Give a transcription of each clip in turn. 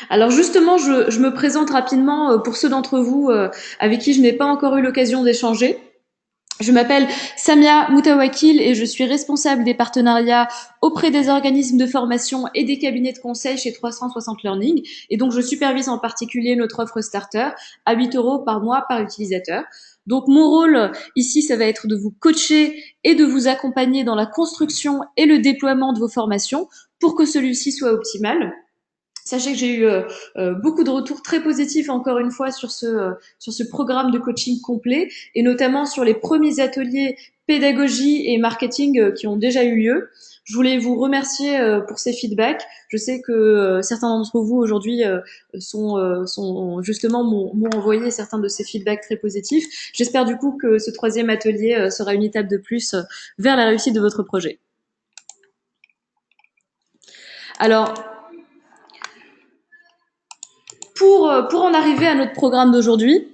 Alors justement, je me présente rapidement pour ceux d'entre vous avec qui je n'ai pas encore eu l'occasion d'échanger. Je m'appelle Samia Moutawakil et je suis responsable des partenariats auprès des organismes de formation et des cabinets de conseil chez 360 Learning. Et donc, je supervise en particulier notre offre starter à 8 euros par mois par utilisateur. Donc, mon rôle ici, ça va être de vous coacher et de vous accompagner dans la construction et le déploiement de vos formations pour que celui-ci soit optimal. Sachez que j'ai eu beaucoup de retours très positifs encore une fois sur ce programme de coaching complet et notamment sur les premiers ateliers pédagogie et marketing qui ont déjà eu lieu. Je voulais vous remercier pour ces feedbacks. Je sais que certains d'entre vous aujourd'hui sont justement m'ont envoyé certains de ces feedbacks très positifs. J'espère du coup que ce troisième atelier sera une étape de plus vers la réussite de votre projet. Alors, pour en arriver à notre programme d'aujourd'hui,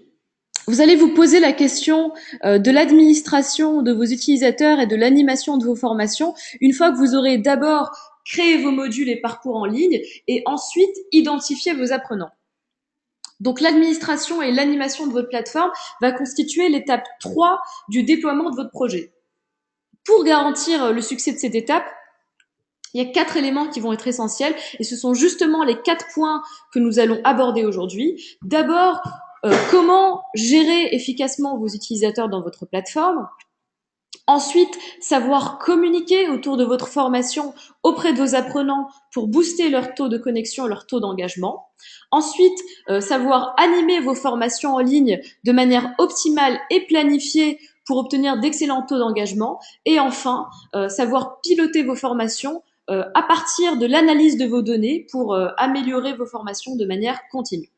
vous allez vous poser la question de l'administration de vos utilisateurs et de l'animation de vos formations une fois que vous aurez d'abord créé vos modules et parcours en ligne et ensuite identifié vos apprenants. Donc l'administration et l'animation de votre plateforme va constituer l'étape 3 du déploiement de votre projet. Pour garantir le succès de cette étape, il y a 4 éléments qui vont être essentiels et ce sont justement les 4 points que nous allons aborder aujourd'hui. D'abord, comment gérer efficacement vos utilisateurs dans votre plateforme. Ensuite, savoir communiquer autour de votre formation auprès de vos apprenants pour booster leur taux de connexion, leur taux d'engagement. Ensuite, savoir animer vos formations en ligne de manière optimale et planifiée pour obtenir d'excellents taux d'engagement. Et enfin, savoir piloter vos formations à partir de l'analyse de vos données pour améliorer vos formations de manière continue.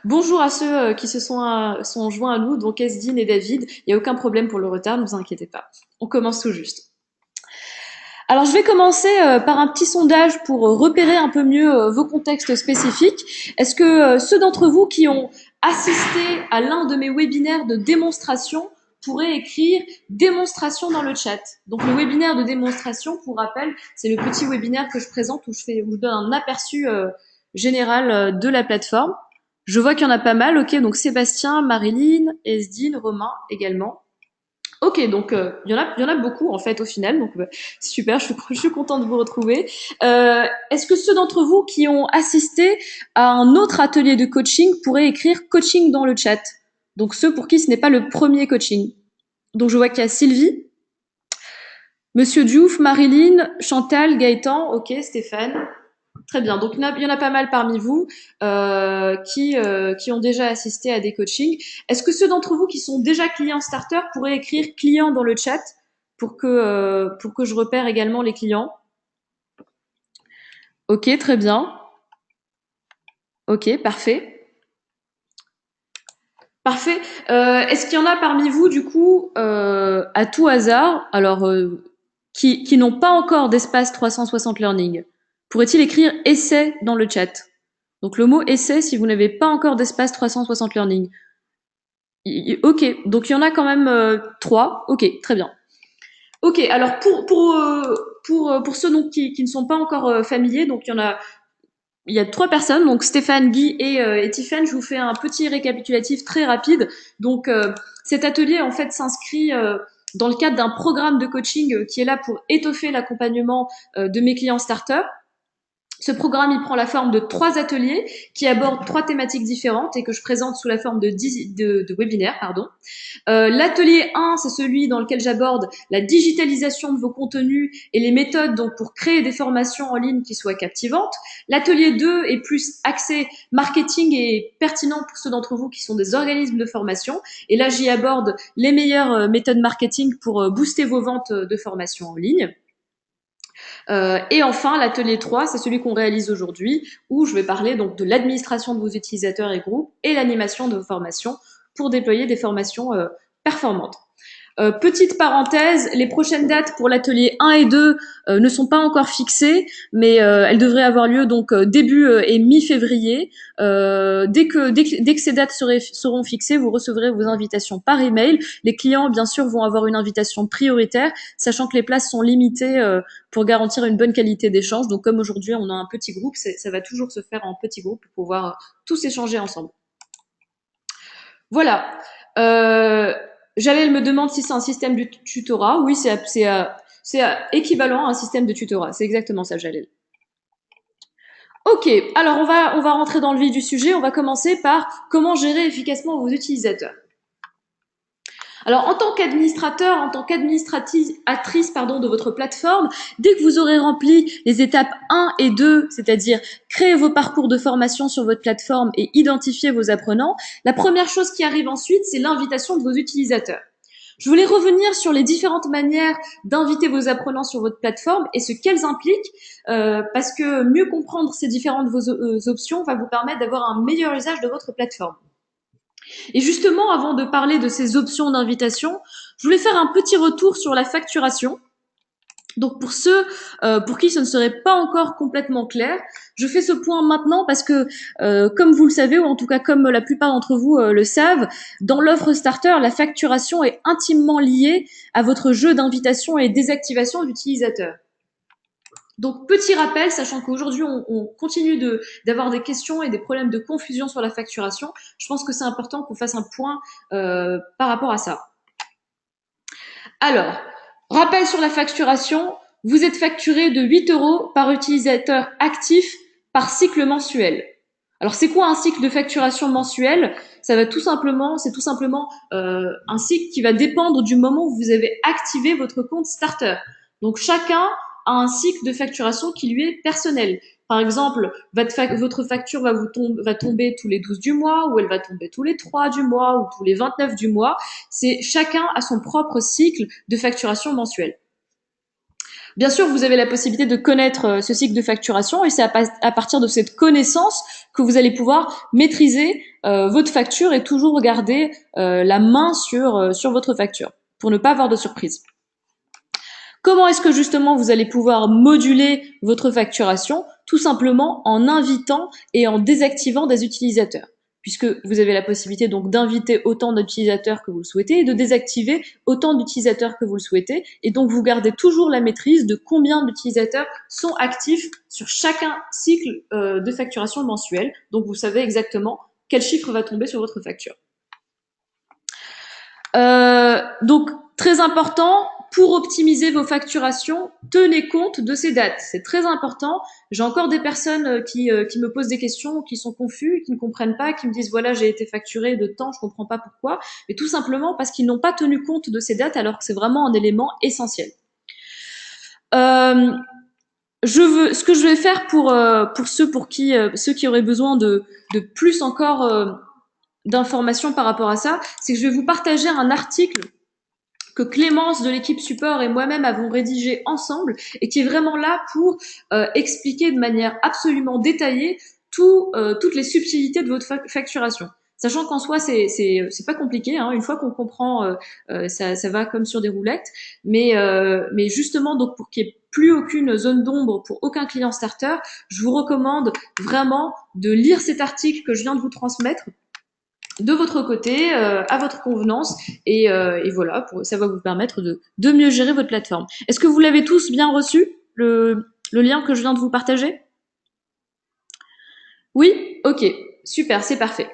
Bonjour à ceux qui sont joints à nous, donc Esdine et David. Il n'y a aucun problème pour le retard, ne vous inquiétez pas. On commence tout juste. Alors, je vais commencer par un petit sondage pour repérer un peu mieux vos contextes spécifiques. Est-ce que ceux d'entre vous qui ont assisté à l'un de mes webinaires de démonstration pourraient écrire démonstration dans le chat? Donc, le webinaire de démonstration, pour rappel, c'est le petit webinaire que je présente où je donne un aperçu général de la plateforme. Je vois qu'il y en a pas mal. Ok, donc Sébastien, Marilyn, Esdine, Romain également. Ok, donc il y en a beaucoup en fait au final, donc super, je suis contente de vous retrouver. Est-ce que ceux d'entre vous qui ont assisté à un autre atelier de coaching pourraient écrire coaching dans le chat? Donc ceux pour qui ce n'est pas le premier coaching. Donc je vois qu'il y a Sylvie, Monsieur Diouf, Marilyn, Chantal, Gaëtan, ok, Stéphane. Très bien. Donc, il y en a pas mal parmi vous qui ont déjà assisté à des coachings. Est-ce que ceux d'entre vous qui sont déjà clients starter pourraient écrire client dans le chat pour que je repère également les clients? Ok, très bien. Ok, parfait. Parfait. Est-ce qu'il y en a parmi vous, du coup, à tout hasard, alors qui n'ont pas encore d'espace 360 Learning? Pourrait-il écrire essai dans le chat? Donc le mot essai si vous n'avez pas encore d'espace 360 Learning. Ok, donc il y en a quand même 3. Ok, très bien. Ok, alors pour ceux donc qui ne sont pas encore familiers, donc il y a 3 personnes, donc Stéphane, Guy et Tiffany. Je vous fais un petit récapitulatif très rapide. Donc cet atelier en fait s'inscrit dans le cadre d'un programme de coaching qui est là pour étoffer l'accompagnement de mes clients starters. Ce programme, il prend la forme de 3 ateliers qui abordent 3 thématiques différentes et que je présente sous la forme de webinaires, pardon. L'atelier 1, c'est celui dans lequel j'aborde la digitalisation de vos contenus et les méthodes donc pour créer des formations en ligne qui soient captivantes. L'atelier 2 est plus axé marketing et pertinent pour ceux d'entre vous qui sont des organismes de formation. Et là, j'y aborde les meilleures méthodes marketing pour booster vos ventes de formation en ligne. Et enfin, l'atelier 3, c'est celui qu'on réalise aujourd'hui, où je vais parler donc de l'administration de vos utilisateurs et groupes et l'animation de vos formations pour déployer des formations performantes. Petite parenthèse, les prochaines dates pour l'atelier 1 et 2 ne sont pas encore fixées, mais elles devraient avoir lieu donc début et mi-février. Dès que ces dates seront fixées, vous recevrez vos invitations par email. Les clients, bien sûr, vont avoir une invitation prioritaire, sachant que les places sont limitées pour garantir une bonne qualité d'échange. Donc comme aujourd'hui on a un petit groupe, ça va toujours se faire en petit groupe pour pouvoir tous échanger ensemble. Voilà. Jalel me demande si c'est un système de tutorat. Oui, c'est équivalent à un système de tutorat. C'est exactement ça, Jalel. Ok, alors on va rentrer dans le vif du sujet. On va commencer par comment gérer efficacement vos utilisateurs. Alors, en tant qu'administrateur, en tant qu'administratrice de votre plateforme, dès que vous aurez rempli les étapes 1 et 2, c'est-à-dire créer vos parcours de formation sur votre plateforme et identifier vos apprenants, la première chose qui arrive ensuite, c'est l'invitation de vos utilisateurs. Je voulais revenir sur les différentes manières d'inviter vos apprenants sur votre plateforme et ce qu'elles impliquent, parce que mieux comprendre ces différentes options va vous permettre d'avoir un meilleur usage de votre plateforme. Et justement, avant de parler de ces options d'invitation, je voulais faire un petit retour sur la facturation. Donc pour ceux pour qui ce ne serait pas encore complètement clair, je fais ce point maintenant parce que, comme vous le savez, ou en tout cas comme la plupart d'entre vous le savent, dans l'offre starter, la facturation est intimement liée à votre jeu d'invitation et désactivation d'utilisateurs. Donc petit rappel, sachant qu'aujourd'hui on continue d'avoir des questions et des problèmes de confusion sur la facturation, je pense que c'est important qu'on fasse un point par rapport à ça. Alors, rappel sur la facturation, vous êtes facturé de 8 € par utilisateur actif par cycle mensuel. Alors c'est quoi un cycle de facturation mensuel? C'est tout simplement un cycle qui va dépendre du moment où vous avez activé votre compte starter. Donc chacun a un cycle de facturation qui lui est personnel. Par exemple, votre facture va tomber tous les 12 du mois, ou elle va tomber tous les 3 du mois, ou tous les 29 du mois. C'est chacun a son propre cycle de facturation mensuel. Bien sûr, vous avez la possibilité de connaître ce cycle de facturation et c'est à partir de cette connaissance que vous allez pouvoir maîtriser votre facture et toujours regarder la main sur votre facture pour ne pas avoir de surprise. Comment est-ce que justement vous allez pouvoir moduler votre facturation? Tout simplement en invitant et en désactivant des utilisateurs, puisque vous avez la possibilité donc d'inviter autant d'utilisateurs que vous le souhaitez et de désactiver autant d'utilisateurs que vous le souhaitez, et donc vous gardez toujours la maîtrise de combien d'utilisateurs sont actifs sur chacun cycle de facturation mensuelle. Donc vous savez exactement quel chiffre va tomber sur votre facture. Donc très important, pour optimiser vos facturations, tenez compte de ces dates. C'est très important. J'ai encore des personnes qui me posent des questions, qui sont confus, qui ne comprennent pas, qui me disent voilà, j'ai été facturé de temps, je comprends pas pourquoi. Mais tout simplement parce qu'ils n'ont pas tenu compte de ces dates alors que c'est vraiment un élément essentiel. Ce que je vais faire pour ceux qui auraient besoin de plus encore d'informations par rapport à ça, c'est que je vais vous partager un article que Clémence de l'équipe support et moi-même avons rédigé ensemble et qui est vraiment là pour expliquer de manière absolument détaillée toutes les subtilités de votre facturation. Sachant qu'en soi, c'est pas compliqué, hein. Une fois qu'on comprend, ça va comme sur des roulettes. Mais justement, donc pour qu'il n'y ait plus aucune zone d'ombre pour aucun client starter, je vous recommande vraiment de lire cet article que je viens de vous transmettre de votre côté, à votre convenance, et voilà, ça va vous permettre de mieux gérer votre plateforme. Est-ce que vous l'avez tous bien reçu, le lien que je viens de vous partager? Oui? Ok, super, c'est parfait.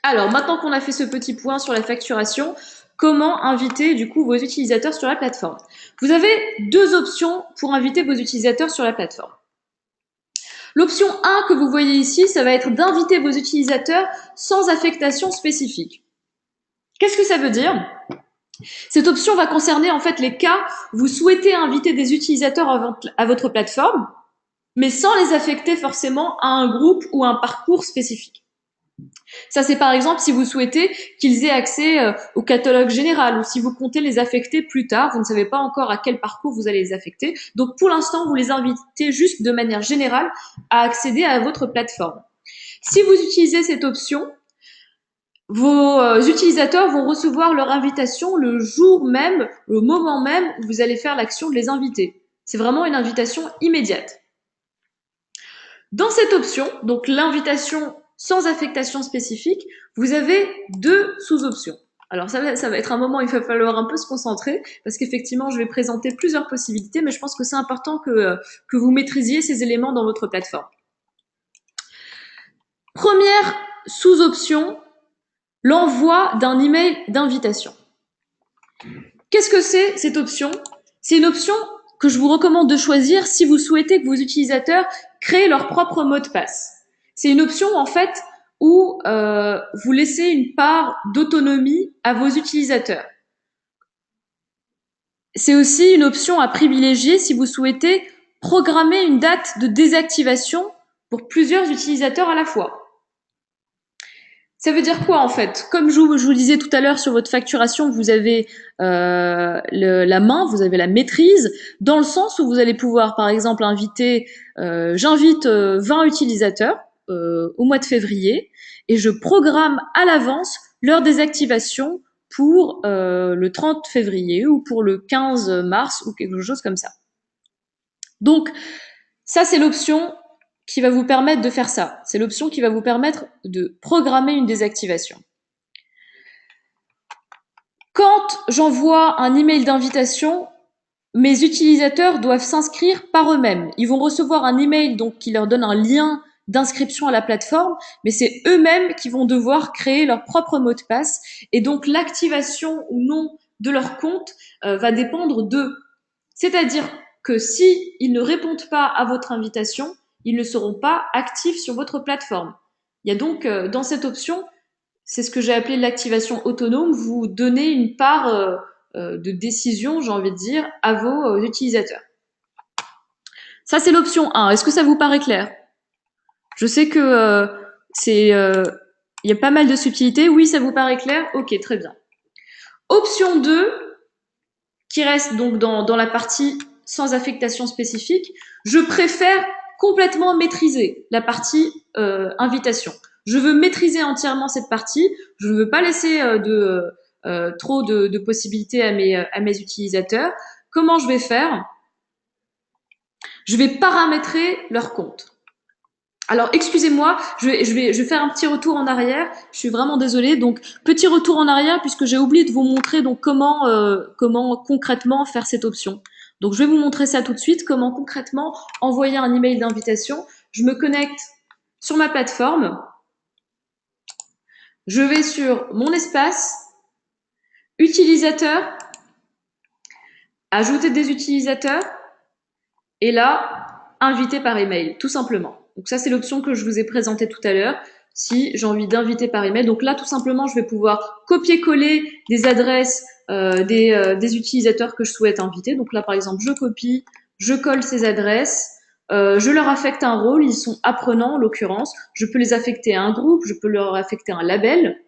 Alors, maintenant qu'on a fait ce petit point sur la facturation, comment inviter du coup vos utilisateurs sur la plateforme? Vous avez deux options pour inviter vos utilisateurs sur la plateforme. L'option 1 que vous voyez ici, ça va être d'inviter vos utilisateurs sans affectation spécifique. Qu'est-ce que ça veut dire? Cette option va concerner en fait les cas où vous souhaitez inviter des utilisateurs à votre plateforme, mais sans les affecter forcément à un groupe ou un parcours spécifique. Ça, c'est par exemple si vous souhaitez qu'ils aient accès au catalogue général ou si vous comptez les affecter plus tard, vous ne savez pas encore à quel parcours vous allez les affecter. Donc pour l'instant, vous les invitez juste de manière générale à accéder à votre plateforme. Si vous utilisez cette option, vos utilisateurs vont recevoir leur invitation le jour même, le moment même où vous allez faire l'action de les inviter. C'est vraiment une invitation immédiate. Dans cette option, donc l'invitation sans affectation spécifique, vous avez deux sous-options. Alors ça va être un moment où il va falloir un peu se concentrer parce qu'effectivement je vais présenter plusieurs possibilités, mais je pense que c'est important que vous maîtrisiez ces éléments dans votre plateforme. Première sous-option, l'envoi d'un email d'invitation. Qu'est-ce que c'est cette option? C'est une option que je vous recommande de choisir si vous souhaitez que vos utilisateurs créent leur propre mot de passe. C'est une option en fait où vous laissez une part d'autonomie à vos utilisateurs. C'est aussi une option à privilégier si vous souhaitez programmer une date de désactivation pour plusieurs utilisateurs à la fois. Ça veut dire quoi en fait? Comme je vous disais tout à l'heure sur votre facturation, vous avez la main, vous avez la maîtrise, dans le sens où vous allez pouvoir par exemple inviter, j'invite 20 utilisateurs au mois de février et je programme à l'avance leur désactivation pour le 30 février ou pour le 15 mars ou quelque chose comme ça. Donc ça c'est l'option qui va vous permettre de faire ça. C'est l'option qui va vous permettre de programmer une désactivation. Quand j'envoie un email d'invitation, mes utilisateurs doivent s'inscrire par eux-mêmes. Ils vont recevoir un email donc qui leur donne un lien d'inscription à la plateforme, mais c'est eux-mêmes qui vont devoir créer leur propre mot de passe et donc l'activation ou non de leur compte va dépendre d'eux. C'est-à-dire que si ils ne répondent pas à votre invitation, ils ne seront pas actifs sur votre plateforme. Il y a donc dans cette option, c'est ce que j'ai appelé l'activation autonome, vous donnez une part de décision, j'ai envie de dire, à vos utilisateurs. Ça, c'est l'option 1. Est-ce que ça vous paraît clair? Je sais que il y a pas mal de subtilités. Oui, ça vous paraît clair? Ok, très bien. Option 2, qui reste donc dans la partie sans affectation spécifique, je préfère complètement maîtriser la partie invitation. Je veux maîtriser entièrement cette partie. Je ne veux pas laisser trop de possibilités à mes utilisateurs. Comment je vais faire? Je vais paramétrer leur compte. Alors, excusez-moi, je vais faire un petit retour en arrière. Je suis vraiment désolée. Donc, petit retour en arrière puisque j'ai oublié de vous montrer donc comment concrètement faire cette option. Donc, je vais vous montrer ça tout de suite. Comment concrètement envoyer un email d'invitation. Je me connecte sur ma plateforme. Je vais sur mon espace, utilisateur, ajouter des utilisateurs et là, inviter par email, tout simplement. Donc ça, c'est l'option que je vous ai présentée tout à l'heure. Si j'ai envie d'inviter par email, donc là, tout simplement, je vais pouvoir copier-coller des adresses des utilisateurs que je souhaite inviter. Donc là, par exemple, je copie, je colle ces adresses, je leur affecte un rôle, ils sont apprenants en l'occurrence. Je peux les affecter à un groupe, je peux leur affecter un label.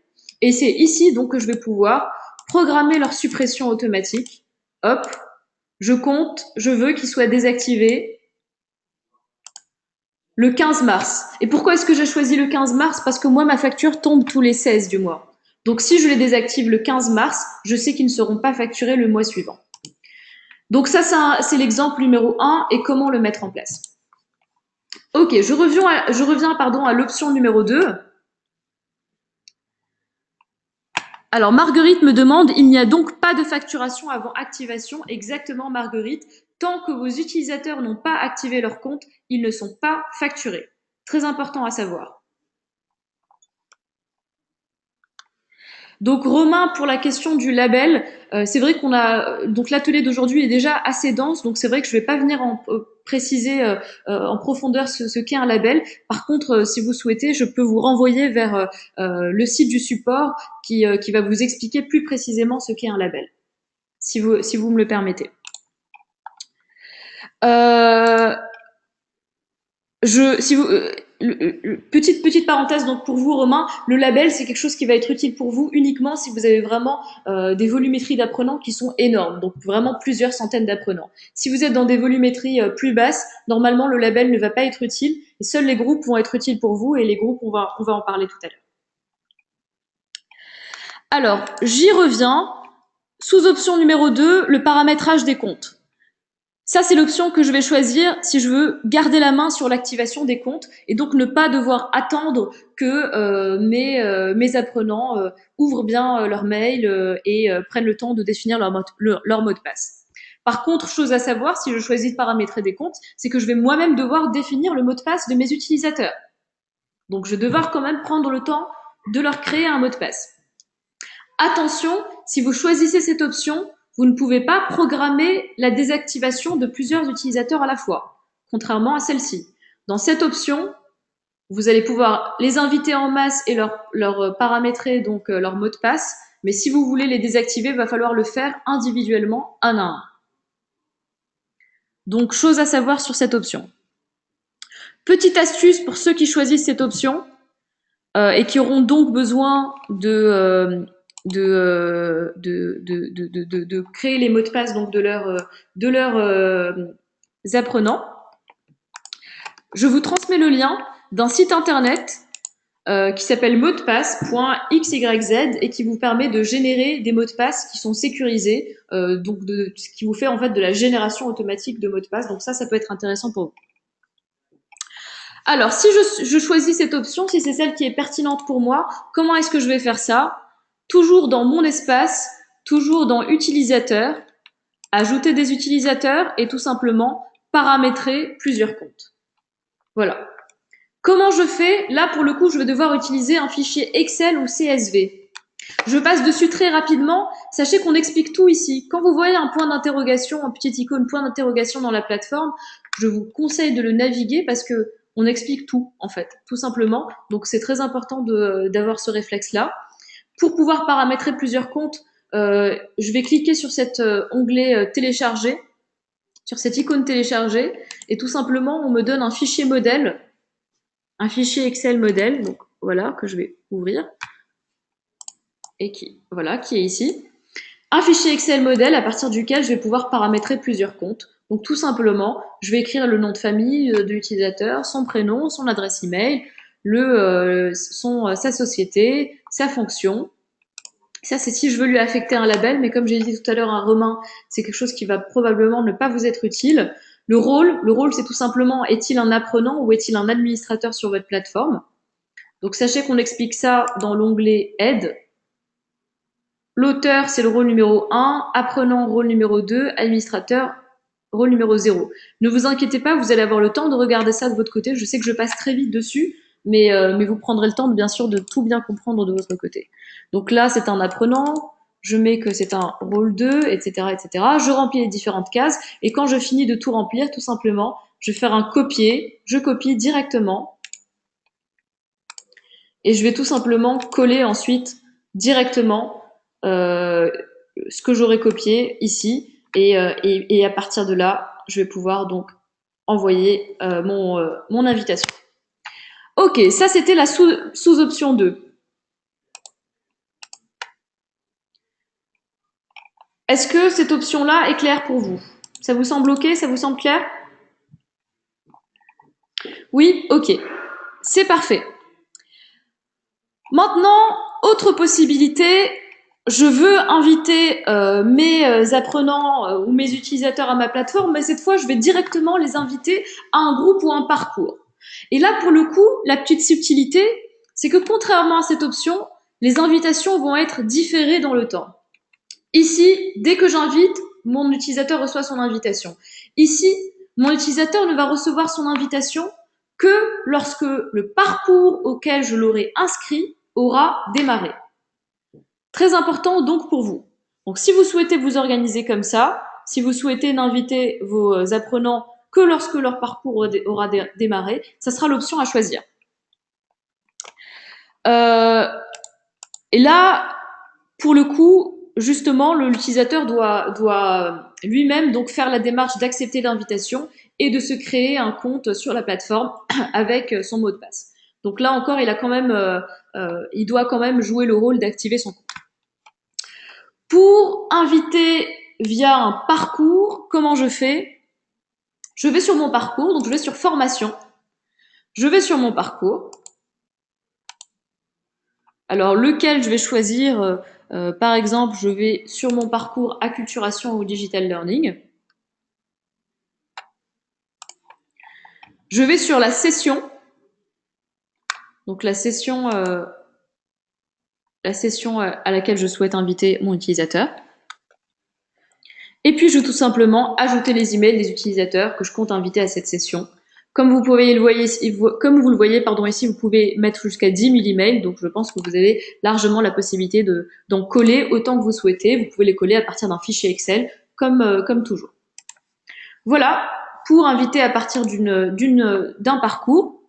Et c'est ici donc que je vais pouvoir programmer leur suppression automatique. Hop, je compte, je veux qu'ils soient désactivés le 15 mars. Et pourquoi est-ce que j'ai choisi le 15 mars? Parce que moi, ma facture tombe tous les 16 du mois. Donc si je les désactive le 15 mars, je sais qu'ils ne seront pas facturés le mois suivant. Donc ça, c'est l'exemple numéro 1 et comment le mettre en place. Ok, je reviens à l'option numéro 2. Alors Marguerite me demande, il n'y a donc pas de facturation avant activation? Exactement Marguerite, tant que vos utilisateurs n'ont pas activé leur compte, ils ne sont pas facturés. Très important à savoir. Donc Romain, pour la question du label, c'est vrai qu'on a donc l'atelier d'aujourd'hui est déjà assez dense, donc c'est vrai que je vais pas venir préciser en profondeur ce qu'est un label. Par contre, si vous souhaitez, je peux vous renvoyer vers le site du support qui va vous expliquer plus précisément ce qu'est un label, si vous me le permettez. Petite parenthèse donc pour vous Romain, le label c'est quelque chose qui va être utile pour vous uniquement si vous avez vraiment des volumétries d'apprenants qui sont énormes, donc vraiment plusieurs centaines d'apprenants. Si vous êtes dans des volumétries plus basses, normalement le label ne va pas être utile et seuls les groupes vont être utiles pour vous et les groupes on va en parler tout à l'heure. Alors, j'y reviens. Sous option numéro 2, le paramétrage des comptes. Ça, c'est l'option que je vais choisir si je veux garder la main sur l'activation des comptes et donc ne pas devoir attendre que mes apprenants ouvrent bien leur mail et prennent le temps de définir leur mot de passe. Par contre, chose à savoir, si je choisis de paramétrer des comptes, c'est que je vais moi-même devoir définir le mot de passe de mes utilisateurs. Donc, je vais devoir quand même prendre le temps de leur créer un mot de passe. Attention, si vous choisissez cette option, vous ne pouvez pas programmer la désactivation de plusieurs utilisateurs à la fois, contrairement à celle-ci. Dans cette option, vous allez pouvoir les inviter en masse et leur paramétrer donc leur mot de passe, mais si vous voulez les désactiver, il va falloir le faire individuellement, un à un. Donc, chose à savoir sur cette option. Petite astuce pour ceux qui choisissent cette option et qui auront donc besoin de créer les mots de passe donc de leurs apprenants. Je vous transmets le lien d'un site internet qui s'appelle motdepasse.xyz et qui vous permet de générer des mots de passe qui sont sécurisés, ce qui vous fait en fait de la génération automatique de mots de passe. Donc ça peut être intéressant pour vous. Alors, si je choisis cette option, si c'est celle qui est pertinente pour moi, comment est-ce que je vais faire ça? Toujours dans mon espace, toujours dans utilisateur, ajouter des utilisateurs et tout simplement paramétrer plusieurs comptes. Voilà. Comment je fais? Là, pour le coup, je vais devoir utiliser un fichier Excel ou CSV. Je passe dessus très rapidement. Sachez qu'on explique tout ici. Quand vous voyez un point d'interrogation, un petit icône point d'interrogation dans la plateforme, je vous conseille de le naviguer parce que on explique tout, en fait, tout simplement. Donc, c'est très important d'avoir ce réflexe-là. Pour pouvoir paramétrer plusieurs comptes, je vais cliquer sur cet onglet télécharger, sur cette icône télécharger, et tout simplement, on me donne un fichier modèle, un fichier Excel modèle, donc voilà, que je vais ouvrir, et qui est ici. Un fichier Excel modèle à partir duquel je vais pouvoir paramétrer plusieurs comptes. Donc tout simplement, je vais écrire le nom de famille de l'utilisateur, son prénom, son adresse email, sa société, sa fonction. Ça, c'est si je veux lui affecter un label, mais comme j'ai dit tout à l'heure, un Romain, c'est quelque chose qui va probablement ne pas vous être utile. Le rôle, c'est tout simplement, est-il un apprenant ou est-il un administrateur sur votre plateforme? Donc sachez qu'on explique ça dans l'onglet Aide. L'auteur, c'est le rôle numéro 1, apprenant, rôle numéro 2, administrateur, rôle numéro 0. Ne vous inquiétez pas, vous allez avoir le temps de regarder ça de votre côté. Je sais que je passe très vite dessus, mais vous prendrez le temps, bien sûr, de tout bien comprendre de votre côté. Donc là, c'est un apprenant, je mets que c'est un rôle 2, etc., etc. Je remplis les différentes cases, et quand je finis de tout remplir, tout simplement, je vais faire un copier, je copie directement, et je vais tout simplement coller ensuite directement ce que j'aurais copié ici et à partir de là, je vais pouvoir donc envoyer mon invitation. Ok, ça c'était la sous-option 2. Est-ce que cette option-là est claire pour vous? Ça vous semble ok? Ça vous semble clair? Oui, ok. C'est parfait. Maintenant, autre possibilité, je veux inviter mes apprenants ou mes utilisateurs à ma plateforme, mais cette fois, je vais directement les inviter à un groupe ou un parcours. Et là, pour le coup, la petite subtilité, c'est que contrairement à cette option, les invitations vont être différées dans le temps. Ici, dès que j'invite, mon utilisateur reçoit son invitation. Ici, mon utilisateur ne va recevoir son invitation que lorsque le parcours auquel je l'aurai inscrit aura démarré. Très important donc pour vous. Donc si vous souhaitez vous organiser comme ça, si vous souhaitez n'inviter vos apprenants que lorsque leur parcours aura démarré, ça sera l'option à choisir. Et là, pour le coup, justement, l'utilisateur doit lui-même donc faire la démarche d'accepter l'invitation et de se créer un compte sur la plateforme avec son mot de passe. Donc là encore, il doit quand même jouer le rôle d'activer son compte. Pour inviter via un parcours, comment je fais? Je vais sur mon parcours, donc je vais sur formation. Je vais sur mon parcours. Alors, lequel je vais choisir par exemple, je vais sur mon parcours acculturation ou digital learning. Je vais sur la session. Donc, la session à laquelle je souhaite inviter mon utilisateur. Et puis, je vais tout simplement ajouter les emails des utilisateurs que je compte inviter à cette session. Comme vous le voyez ici, vous pouvez mettre jusqu'à 10 000 emails. Donc, je pense que vous avez largement la possibilité d'en coller autant que vous souhaitez. Vous pouvez les coller à partir d'un fichier Excel, comme toujours. Voilà, pour inviter à partir d'un parcours.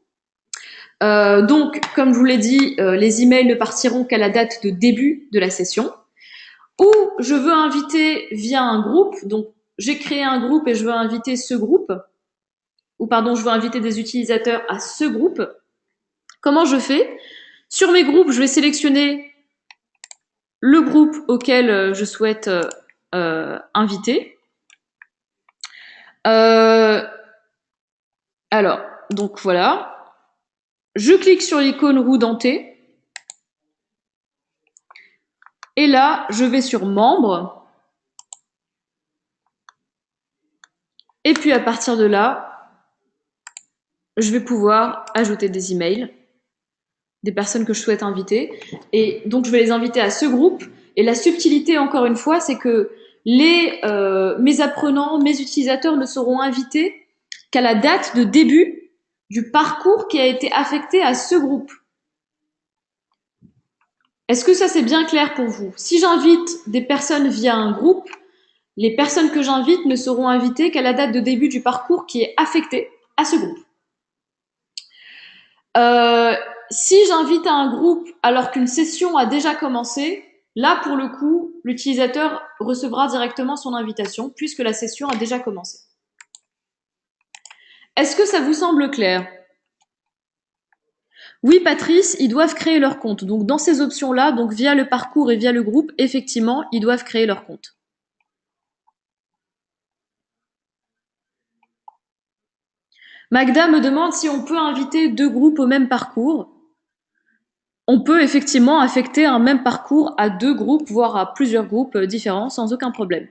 Donc, comme je vous l'ai dit, les emails ne partiront qu'à la date de début de la session. Ou je veux inviter via un groupe, donc j'ai créé un groupe et je veux inviter ce groupe, ou pardon, je veux inviter des utilisateurs à ce groupe. Comment je fais? Sur mes groupes, je vais sélectionner le groupe auquel je souhaite inviter. Alors, donc voilà. Je clique sur l'icône roue dentée. Et là, je vais sur membres. Et puis à partir de là, je vais pouvoir ajouter des emails des personnes que je souhaite inviter. Et donc, je vais les inviter à ce groupe. Et la subtilité, encore une fois, c'est que mes apprenants, mes utilisateurs ne seront invités qu'à la date de début du parcours qui a été affecté à ce groupe. Est-ce que ça, c'est bien clair pour vous? Si j'invite des personnes via un groupe, les personnes que j'invite ne seront invitées qu'à la date de début du parcours qui est affecté à ce groupe. Si j'invite à un groupe alors qu'une session a déjà commencé, là, pour le coup, l'utilisateur recevra directement son invitation puisque la session a déjà commencé. Est-ce que ça vous semble clair? Oui, Patrice, ils doivent créer leur compte. Donc, dans ces options-là, donc via le parcours et via le groupe, effectivement, ils doivent créer leur compte. Magda me demande si on peut inviter deux groupes au même parcours. On peut effectivement affecter un même parcours à deux groupes, voire à plusieurs groupes différents, sans aucun problème.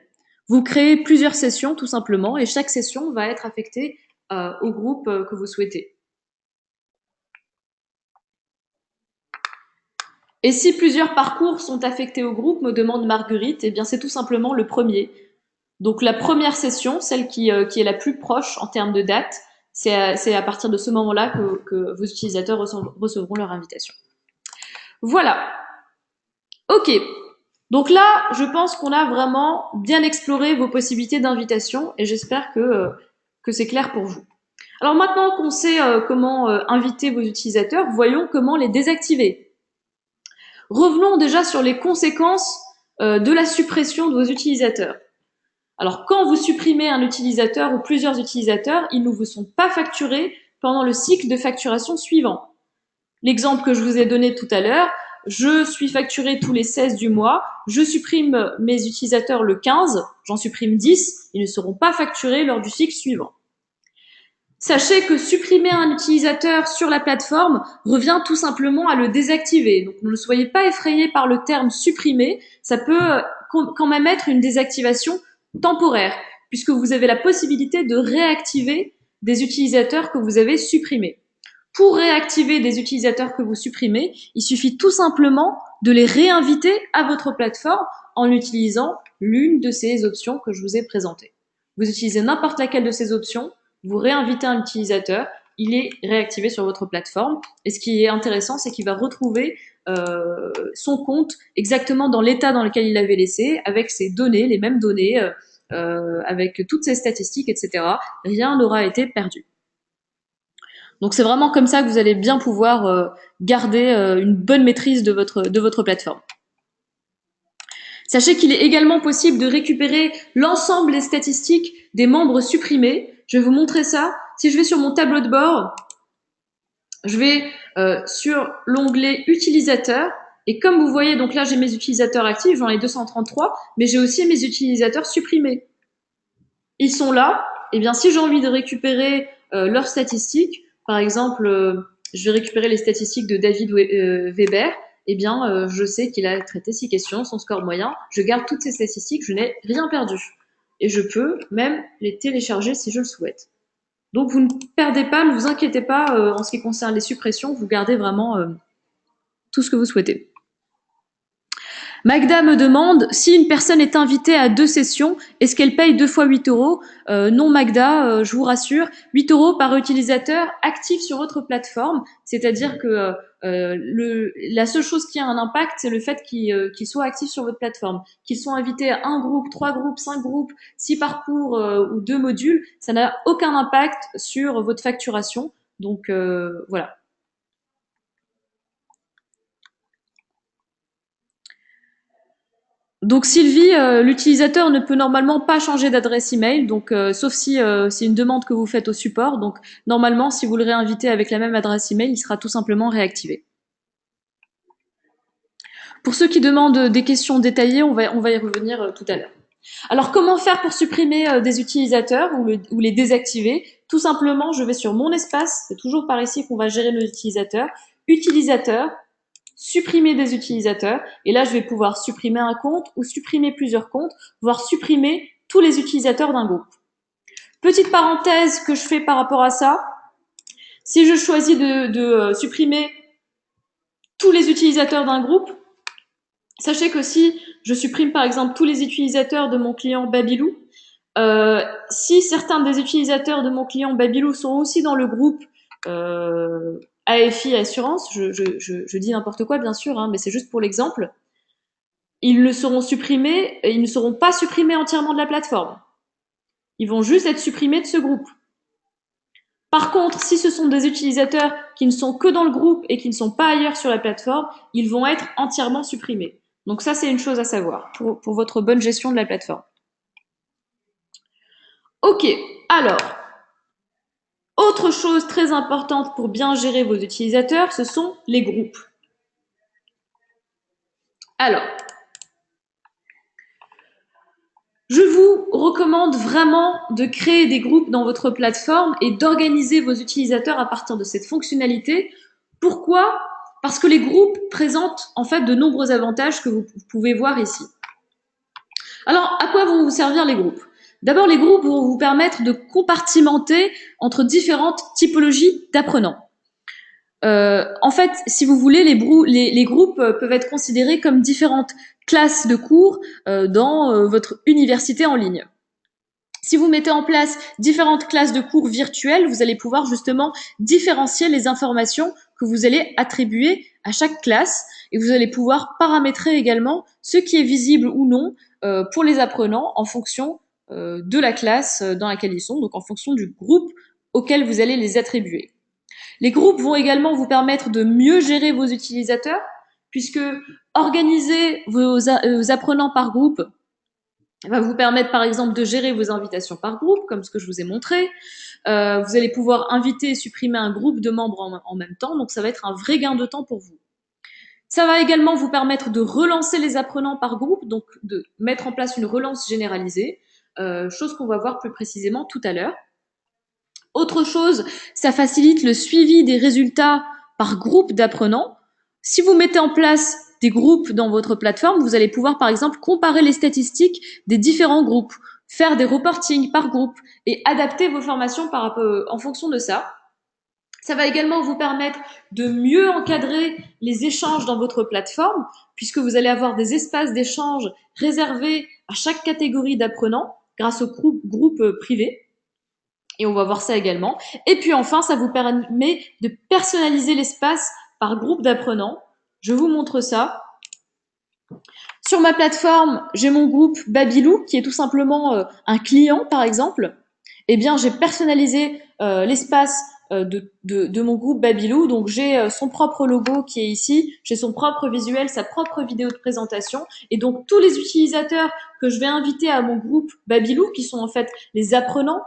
Vous créez plusieurs sessions, tout simplement, et chaque session va être affectée au groupe que vous souhaitez. Et si plusieurs parcours sont affectés au groupe, me demande Marguerite, eh bien c'est tout simplement le premier. Donc la première session, celle qui est la plus proche en termes de date, c'est à partir de ce moment-là que vos utilisateurs recevront leur invitation. Voilà. Ok. Donc là, je pense qu'on a vraiment bien exploré vos possibilités d'invitation et j'espère que c'est clair pour vous. Alors maintenant qu'on sait comment inviter vos utilisateurs, voyons comment les désactiver. Revenons déjà sur les conséquences de la suppression de vos utilisateurs. Alors quand vous supprimez un utilisateur ou plusieurs utilisateurs, ils ne vous sont pas facturés pendant le cycle de facturation suivant. L'exemple que je vous ai donné tout à l'heure, je suis facturé tous les 16 du mois, je supprime mes utilisateurs le 15, j'en supprime 10, ils ne seront pas facturés lors du cycle suivant. Sachez que supprimer un utilisateur sur la plateforme revient tout simplement à le désactiver. Donc ne soyez pas effrayés par le terme supprimer, ça peut quand même être une désactivation temporaire, puisque vous avez la possibilité de réactiver des utilisateurs que vous avez supprimés. Pour réactiver des utilisateurs que vous supprimez, il suffit tout simplement de les réinviter à votre plateforme en utilisant l'une de ces options que je vous ai présentées. Vous utilisez n'importe laquelle de ces options, vous réinvitez un utilisateur, il est réactivé sur votre plateforme. Et ce qui est intéressant, c'est qu'il va retrouver son compte exactement dans l'état dans lequel il l'avait laissé, avec ses données, les mêmes données, avec toutes ses statistiques, etc. Rien n'aura été perdu. Donc c'est vraiment comme ça que vous allez bien pouvoir garder une bonne maîtrise de votre plateforme. Sachez qu'il est également possible de récupérer l'ensemble des statistiques des membres supprimés. Je vais vous montrer ça. Si je vais sur mon tableau de bord, je vais sur l'onglet utilisateurs. Et comme vous voyez, donc là j'ai mes utilisateurs actifs, j'en ai 233, mais j'ai aussi mes utilisateurs supprimés. Ils sont là. Et bien si j'ai envie de récupérer leurs statistiques, par exemple, je vais récupérer les statistiques de David Weber, eh bien, je sais qu'il a traité 6 questions, son score moyen, je garde toutes ces statistiques, je n'ai rien perdu. Et je peux même les télécharger si je le souhaite. Donc vous ne perdez pas, ne vous inquiétez pas en ce qui concerne les suppressions, vous gardez vraiment tout ce que vous souhaitez. Magda me demande si une personne est invitée à 2 sessions, est-ce qu'elle paye 2 fois 8 euros? Non Magda, je vous rassure, 8 euros par utilisateur actif sur votre plateforme, c'est-à-dire que la seule chose qui a un impact, c'est le fait qu'ils soient actifs sur votre plateforme. Qu'ils soient invités à 1 groupe, 3 groupes, 5 groupes, 6 parcours ou 2 modules, ça n'a aucun impact sur votre facturation. Donc voilà. Donc Sylvie, l'utilisateur ne peut normalement pas changer d'adresse email, donc sauf si c'est une demande que vous faites au support. Donc normalement, si vous le réinvitez avec la même adresse email, il sera tout simplement réactivé. Pour ceux qui demandent des questions détaillées, on va y revenir tout à l'heure. Alors comment faire pour supprimer des utilisateurs ou les désactiver? Tout simplement, je vais sur mon espace, c'est toujours par ici qu'on va gérer nos utilisateurs. Utilisateurs, supprimer des utilisateurs, et là je vais pouvoir supprimer un compte ou supprimer plusieurs comptes, voire supprimer tous les utilisateurs d'un groupe. Petite parenthèse que je fais par rapport à ça, si je choisis de supprimer tous les utilisateurs d'un groupe, sachez que si je supprime par exemple tous les utilisateurs de mon client Babylou, si certains des utilisateurs de mon client Babylou sont aussi dans le groupe AFI Assurance, je dis n'importe quoi bien sûr, hein, mais c'est juste pour l'exemple, ils ne seront supprimés, ils ne seront pas supprimés entièrement de la plateforme. Ils vont juste être supprimés de ce groupe. Par contre, si ce sont des utilisateurs qui ne sont que dans le groupe et qui ne sont pas ailleurs sur la plateforme, ils vont être entièrement supprimés. Donc ça, c'est une chose à savoir pour votre bonne gestion de la plateforme. Ok, alors, autre chose très importante pour bien gérer vos utilisateurs, ce sont les groupes. Alors, je vous recommande vraiment de créer des groupes dans votre plateforme et d'organiser vos utilisateurs à partir de cette fonctionnalité. Pourquoi? Parce que les groupes présentent en fait de nombreux avantages que vous pouvez voir ici. Alors, à quoi vont vous servir les groupes? D'abord, les groupes vont vous permettre de compartimenter entre différentes typologies d'apprenants. En fait, si vous voulez, les groupes peuvent être considérés comme différentes classes de cours dans votre université en ligne. Si vous mettez en place différentes classes de cours virtuelles, vous allez pouvoir justement différencier les informations que vous allez attribuer à chaque classe et vous allez pouvoir paramétrer également ce qui est visible ou non pour les apprenants en fonction de la classe dans laquelle ils sont, donc en fonction du groupe auquel vous allez les attribuer. Les groupes vont également vous permettre de mieux gérer vos utilisateurs, puisque organiser vos apprenants par groupe va vous permettre par exemple de gérer vos invitations par groupe, comme ce que je vous ai montré. Vous allez pouvoir inviter et supprimer un groupe de membres en même temps, donc ça va être un vrai gain de temps pour vous. Ça va également vous permettre de relancer les apprenants par groupe, donc de mettre en place une relance généralisée, chose qu'on va voir plus précisément tout à l'heure. Autre chose, ça facilite le suivi des résultats par groupe d'apprenants. Si vous mettez en place des groupes dans votre plateforme, vous allez pouvoir par exemple comparer les statistiques des différents groupes, faire des reportings par groupe et adapter vos formations en fonction de ça. Ça va également vous permettre de mieux encadrer les échanges dans votre plateforme, puisque vous allez avoir des espaces d'échange réservés à chaque catégorie d'apprenants grâce au groupe privé. Et on va voir ça également. Et puis enfin, ça vous permet de personnaliser l'espace par groupe d'apprenants. Je vous montre ça. Sur ma plateforme, j'ai mon groupe Babylou, qui est tout simplement un client, par exemple. Eh bien, j'ai personnalisé l'espace de mon groupe Babylou. Donc, j'ai son propre logo qui est ici. J'ai son propre visuel, sa propre vidéo de présentation. Et donc, tous les utilisateurs que je vais inviter à mon groupe Babylou, qui sont en fait les apprenants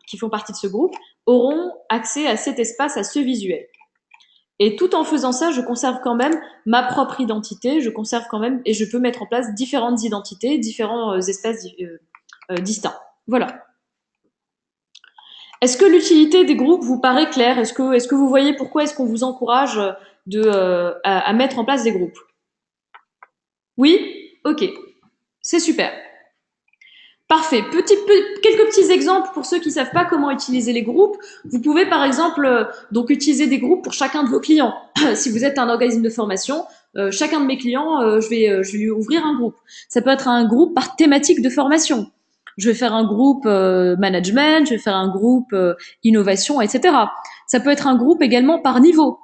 qui font partie de ce groupe, auront accès à cet espace, à ce visuel. Et tout en faisant ça, je conserve quand même ma propre identité, je conserve quand même, et je peux mettre en place différentes identités, différents espaces distincts. Voilà. Est-ce que l'utilité des groupes vous paraît claire? Est-ce que vous voyez pourquoi est-ce qu'on vous encourage à mettre en place des groupes. Oui? Ok. C'est super. Parfait. Quelques petits exemples pour ceux qui savent pas comment utiliser les groupes. Vous pouvez par exemple donc utiliser des groupes pour chacun de vos clients. Si vous êtes un organisme de formation, chacun de mes clients, je vais lui ouvrir un groupe. Ça peut être un groupe par thématique de formation. Je vais faire un groupe management, je vais faire un groupe innovation, etc. Ça peut être un groupe également par niveau.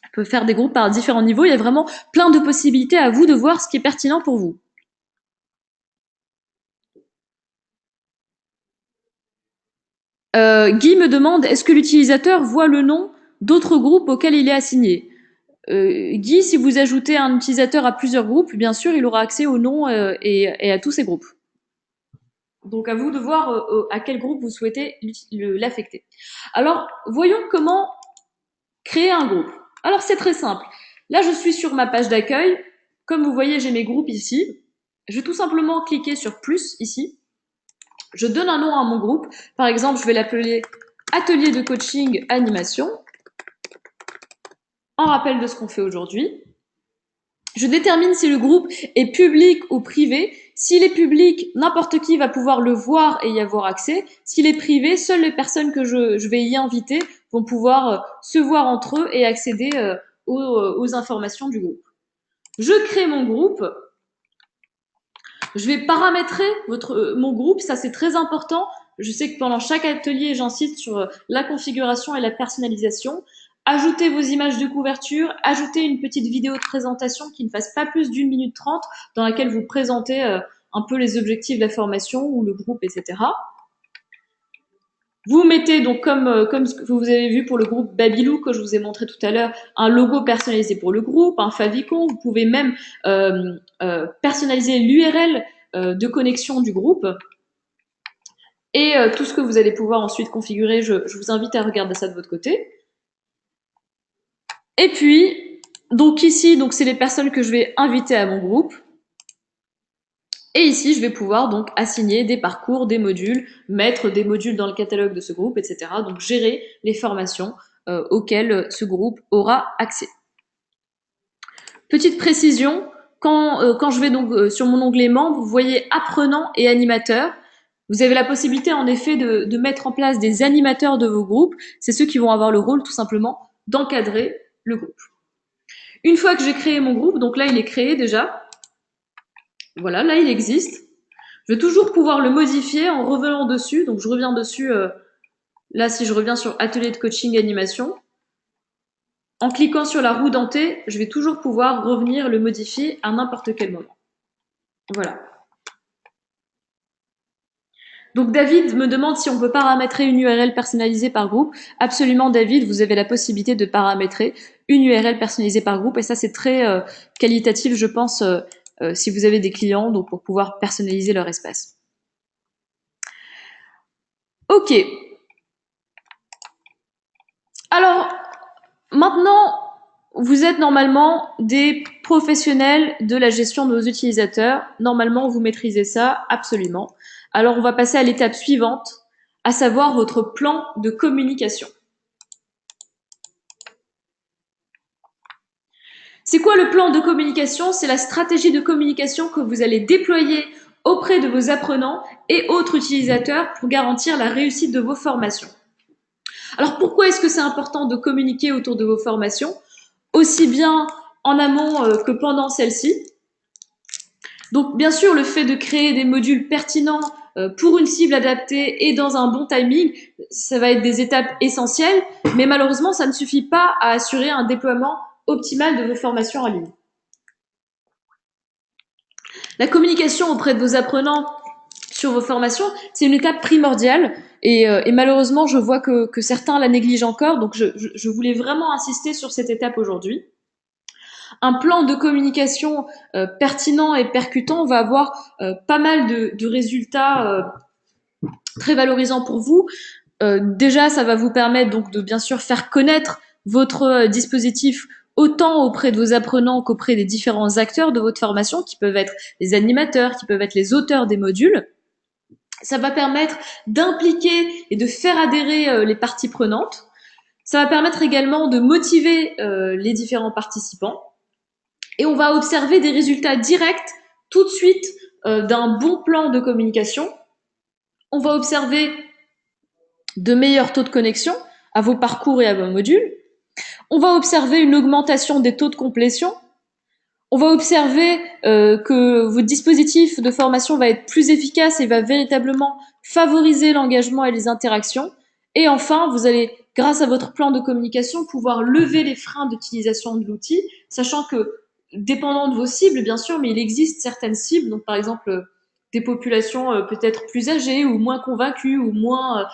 On peut faire des groupes par différents niveaux. Il y a vraiment plein de possibilités, à vous de voir ce qui est pertinent pour vous. Guy me demande, est-ce que l'utilisateur voit le nom d'autres groupes auxquels il est assigné? Guy, si vous ajoutez un utilisateur à plusieurs groupes, bien sûr, il aura accès au nom et à tous ces groupes. Donc à vous de voir à quel groupe vous souhaitez l'affecter. Alors, voyons comment créer un groupe. Alors c'est très simple. Là, je suis sur ma page d'accueil. Comme vous voyez, j'ai mes groupes ici. Je vais tout simplement cliquer sur plus ici. Je donne un nom à mon groupe. Par exemple, je vais l'appeler Atelier de coaching animation. En rappel de ce qu'on fait aujourd'hui. Je détermine si le groupe est public ou privé. S'il est public, n'importe qui va pouvoir le voir et y avoir accès. S'il est privé, seules les personnes que je vais y inviter vont pouvoir se voir entre eux et accéder aux informations du groupe. Je crée mon groupe. Je vais paramétrer mon groupe, ça c'est très important. Je sais que pendant chaque atelier, j'insiste sur la configuration et la personnalisation. Ajoutez vos images de couverture, ajoutez une petite vidéo de présentation qui ne fasse pas plus d'1 minute 30, dans laquelle vous présentez un peu les objectifs de la formation ou le groupe, etc. Vous mettez donc comme ce que vous avez vu pour le groupe Babylou que je vous ai montré tout à l'heure, un logo personnalisé pour le groupe, un favicon. Vous pouvez même personnaliser l'URL de connexion du groupe. Et tout ce que vous allez pouvoir ensuite configurer, je vous invite à regarder ça de votre côté. Et puis, donc ici, donc c'est les personnes que je vais inviter à mon groupe. Et ici, je vais pouvoir donc assigner des parcours, des modules, mettre des modules dans le catalogue de ce groupe, etc. Donc gérer les formations auxquelles ce groupe aura accès. Petite précision, quand je vais donc sur mon onglet membres, vous voyez apprenants et animateurs. Vous avez la possibilité en effet de mettre en place des animateurs de vos groupes. C'est ceux qui vont avoir le rôle tout simplement d'encadrer le groupe. Une fois que j'ai créé mon groupe, donc là il est créé déjà. Voilà, là il existe. Je vais toujours pouvoir le modifier en revenant dessus. Donc je reviens dessus, là si je reviens sur Atelier de coaching animation, en cliquant sur la roue dentée, je vais toujours pouvoir revenir le modifier à n'importe quel moment. Voilà. Donc David me demande si on peut paramétrer une URL personnalisée par groupe. Absolument David, vous avez la possibilité de paramétrer une URL personnalisée par groupe et ça c'est très qualitatif je pense si vous avez des clients donc pour pouvoir personnaliser leur espace. Ok. Alors maintenant vous êtes normalement des professionnels de la gestion de vos utilisateurs. Normalement vous maîtrisez ça absolument. Alors on va passer à l'étape suivante, à savoir votre plan de communication. C'est quoi le plan de communication? C'est la stratégie de communication que vous allez déployer auprès de vos apprenants et autres utilisateurs pour garantir la réussite de vos formations. Alors pourquoi est-ce que c'est important de communiquer autour de vos formations, aussi bien en amont que pendant celle-ci? Donc bien sûr, le fait de créer des modules pertinents pour une cible adaptée et dans un bon timing, ça va être des étapes essentielles, mais malheureusement, ça ne suffit pas à assurer un déploiement optimal de vos formations en ligne. La communication auprès de vos apprenants sur vos formations, c'est une étape primordiale et malheureusement, je vois que certains la négligent encore, donc je voulais vraiment insister sur cette étape aujourd'hui. Un plan de communication pertinent et percutant va avoir pas mal de résultats très valorisants pour vous. Déjà, ça va vous permettre donc de bien sûr faire connaître votre dispositif autant auprès de vos apprenants qu'auprès des différents acteurs de votre formation, qui peuvent être les animateurs, qui peuvent être les auteurs des modules. Ça va permettre d'impliquer et de faire adhérer les parties prenantes. Ça va permettre également de motiver les différents participants. Et on va observer des résultats directs tout de suite d'un bon plan de communication. On va observer de meilleurs taux de connexion à vos parcours et à vos modules. On va observer une augmentation des taux de complétion. On va observer que votre dispositif de formation va être plus efficace et va véritablement favoriser l'engagement et les interactions. Et enfin, vous allez, grâce à votre plan de communication, pouvoir lever les freins d'utilisation de l'outil, sachant que, dépendant de vos cibles, bien sûr, mais il existe certaines cibles, donc par exemple des populations peut-être plus âgées ou moins convaincues ou moins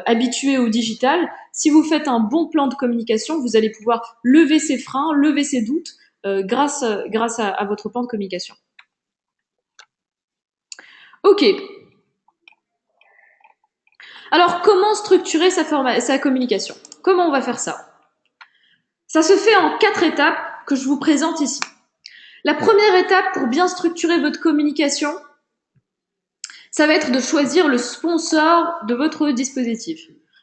habituées au digital. Si vous faites un bon plan de communication, vous allez pouvoir lever ces freins, lever ces doutes grâce à votre plan de communication. Ok. Alors, comment structurer sa communication? Comment on va faire ça? Ça se fait en 4 étapes que je vous présente ici. La première étape pour bien structurer votre communication, ça va être de choisir le sponsor de votre dispositif.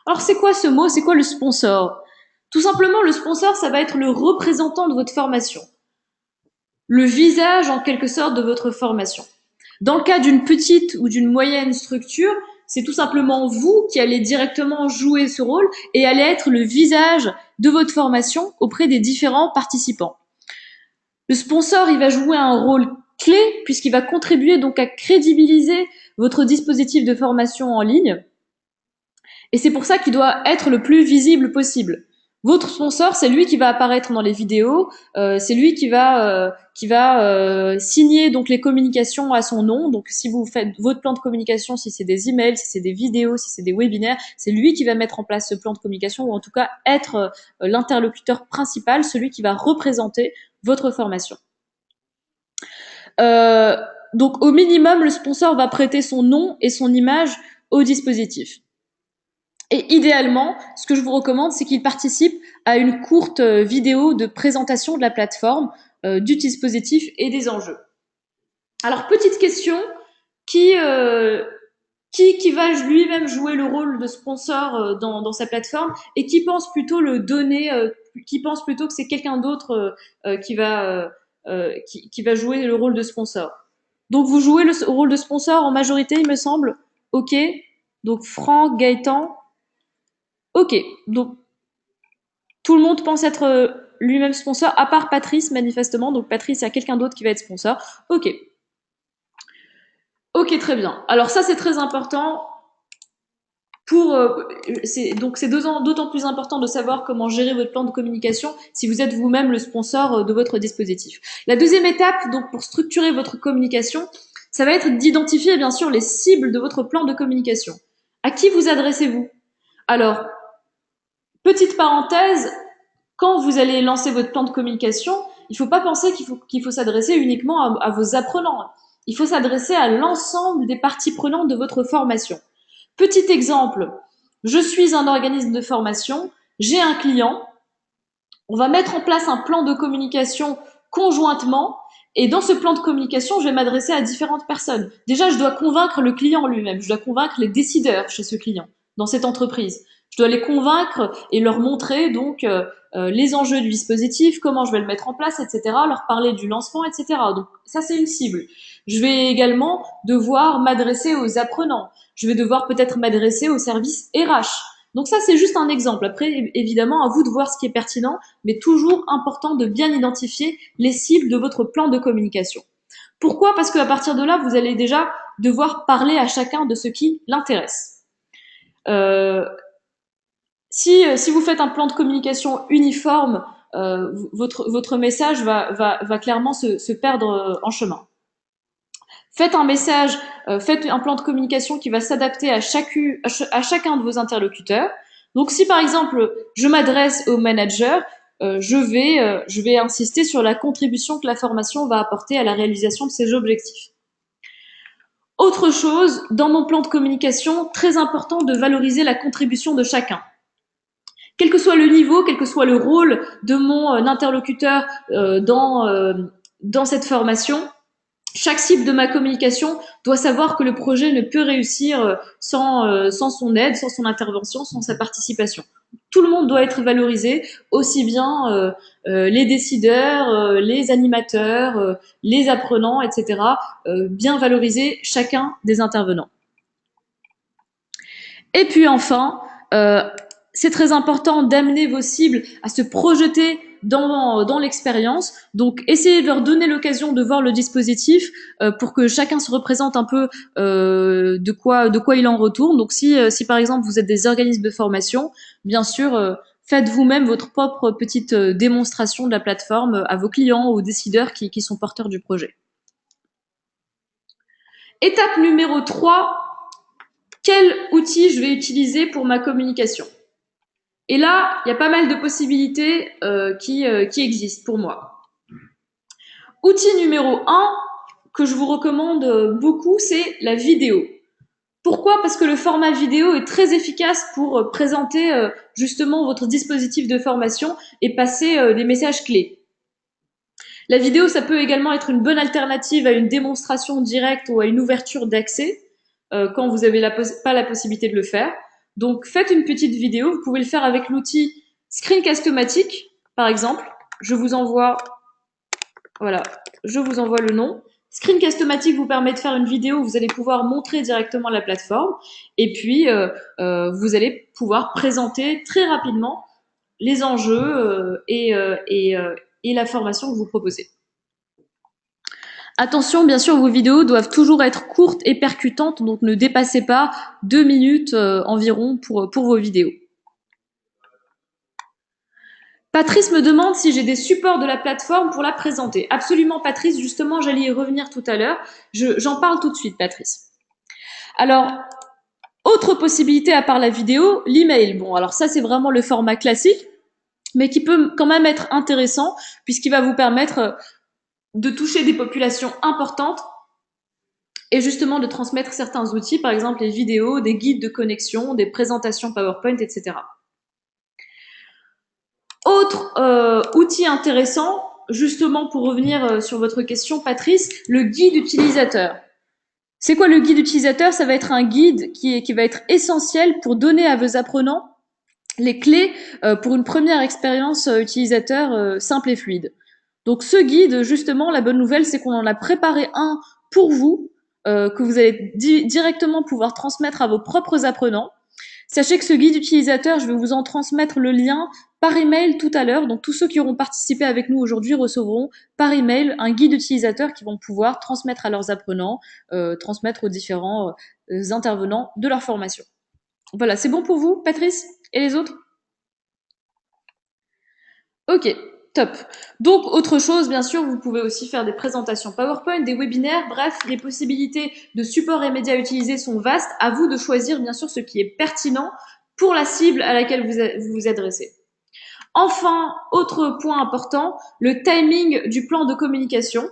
Alors, c'est quoi ce mot? C'est quoi le sponsor? Tout simplement, le sponsor, ça va être le représentant de votre formation. Le visage, en quelque sorte, de votre formation. Dans le cas d'une petite ou d'une moyenne structure, c'est tout simplement vous qui allez directement jouer ce rôle et allez être le visage de votre formation auprès des différents participants. Le sponsor, il va jouer un rôle clé puisqu'il va contribuer donc à crédibiliser votre dispositif de formation en ligne. Et c'est pour ça qu'il doit être le plus visible possible. Votre sponsor, c'est lui qui va apparaître dans les vidéos, c'est lui qui va signer donc les communications à son nom. Donc si vous faites votre plan de communication, si c'est des emails, si c'est des vidéos, si c'est des webinaires, c'est lui qui va mettre en place ce plan de communication ou en tout cas être l'interlocuteur principal, celui qui va représenter votre formation. Donc au minimum, le sponsor va prêter son nom et son image au dispositif. Et idéalement, ce que je vous recommande, c'est qu'il participe à une courte vidéo de présentation de la plateforme, du dispositif et des enjeux. Alors, petite question, qui va lui-même jouer le rôle de sponsor dans sa plateforme et qui pense plutôt le donner, qui pense plutôt que c'est quelqu'un d'autre qui va jouer le rôle de sponsor. Donc, vous jouez le rôle de sponsor en majorité, il me semble. Ok. Donc, Franck, Gaëtan. Ok, donc tout le monde pense être lui-même sponsor, à part Patrice, manifestement. Donc Patrice, il y a quelqu'un d'autre qui va être sponsor. Ok. Ok, très bien. Alors ça, c'est très important. Donc c'est d'autant plus important de savoir comment gérer votre plan de communication si vous êtes vous-même le sponsor de votre dispositif. La deuxième étape, donc pour structurer votre communication, ça va être d'identifier bien sûr les cibles de votre plan de communication. À qui vous adressez-vous? Alors, petite parenthèse, quand vous allez lancer votre plan de communication, il ne faut pas penser qu'il faut s'adresser uniquement à vos apprenants. Il faut s'adresser à l'ensemble des parties prenantes de votre formation. Petit exemple, je suis un organisme de formation, j'ai un client, on va mettre en place un plan de communication conjointement et dans ce plan de communication, je vais m'adresser à différentes personnes. Déjà, je dois convaincre le client lui-même, je dois convaincre les décideurs chez ce client, dans cette entreprise. Je dois les convaincre et leur montrer donc les enjeux du dispositif, comment je vais le mettre en place, etc., leur parler du lancement, etc. Donc ça, c'est une cible. Je vais également devoir m'adresser aux apprenants. Je vais devoir peut-être m'adresser au service RH. Donc ça, c'est juste un exemple. Après, évidemment, à vous de voir ce qui est pertinent, mais toujours important de bien identifier les cibles de votre plan de communication. Pourquoi? Parce qu'à partir de là, vous allez déjà devoir parler à chacun de ce qui l'intéresse. Si vous faites un plan de communication uniforme, votre message va clairement se perdre en chemin. Faites un plan de communication qui va s'adapter à chacun de vos interlocuteurs. Donc, si par exemple, je m'adresse au manager, je vais insister sur la contribution que la formation va apporter à la réalisation de ses objectifs. Autre chose, dans mon plan de communication, très important de valoriser la contribution de chacun. Quel que soit le niveau, quel que soit le rôle de mon interlocuteur dans cette formation, Chaque cible de ma communication doit savoir que le projet ne peut réussir sans son aide, sans son intervention, sans sa participation. Tout le monde doit être valorisé, aussi bien les décideurs, les animateurs, les apprenants, etc. Bien valoriser chacun des intervenants. Et puis enfin, euh, c'est très important d'amener vos cibles à se projeter dans l'expérience. Donc, essayez de leur donner l'occasion de voir le dispositif pour que chacun se représente un peu de quoi il en retourne. Donc, si par exemple vous êtes des organismes de formation, bien sûr, faites vous-même votre propre petite démonstration de la plateforme à vos clients ou aux décideurs qui sont porteurs du projet. Étape numéro 3, quel outil je vais utiliser pour ma communication? Et là, il y a pas mal de possibilités qui existent pour moi. Outil numéro 1 que je vous recommande beaucoup, c'est la vidéo. Pourquoi? Parce que le format vidéo est très efficace pour présenter justement votre dispositif de formation et passer des messages clés. La vidéo, ça peut également être une bonne alternative à une démonstration directe ou à une ouverture d'accès quand vous n'avez pas la possibilité de le faire. Donc, faites une petite vidéo. Vous pouvez le faire avec l'outil Screencast-O-Matic, par exemple. Je vous envoie le nom. Screencast-O-Matic vous permet de faire une vidéo où vous allez pouvoir montrer directement la plateforme et puis vous allez pouvoir présenter très rapidement les enjeux et la formation que vous proposez. Attention, bien sûr, vos vidéos doivent toujours être courtes et percutantes, donc ne dépassez pas 2 minutes environ pour vos vidéos. Patrice me demande si j'ai des supports de la plateforme pour la présenter. Absolument, Patrice, justement, j'allais y revenir tout à l'heure. J'en parle tout de suite, Patrice. Alors, autre possibilité à part la vidéo, l'email. Bon, alors ça, c'est vraiment le format classique, mais qui peut quand même être intéressant, puisqu'il va vous permettre de toucher des populations importantes et justement de transmettre certains outils, par exemple les vidéos, des guides de connexion, des présentations PowerPoint, etc. Autre outil intéressant, justement pour revenir sur votre question, Patrice, le guide utilisateur. C'est quoi le guide utilisateur? Ça va être un guide qui va être essentiel pour donner à vos apprenants les clés pour une première expérience utilisateur simple et fluide. Donc ce guide, justement, la bonne nouvelle, c'est qu'on en a préparé un pour vous, que vous allez directement pouvoir transmettre à vos propres apprenants. Sachez que ce guide utilisateur, je vais vous en transmettre le lien par email tout à l'heure. Donc tous ceux qui auront participé avec nous aujourd'hui recevront par email un guide utilisateur qu'ils vont pouvoir transmettre à leurs apprenants, transmettre aux différents intervenants de leur formation. Voilà, c'est bon pour vous, Patrice? Et les autres? Ok, top. Donc, autre chose, bien sûr, vous pouvez aussi faire des présentations PowerPoint, des webinaires, bref, les possibilités de support et médias utilisés sont vastes. À vous de choisir, bien sûr, ce qui est pertinent pour la cible à laquelle vous vous adressez. Enfin, autre point important, le timing du plan de communication.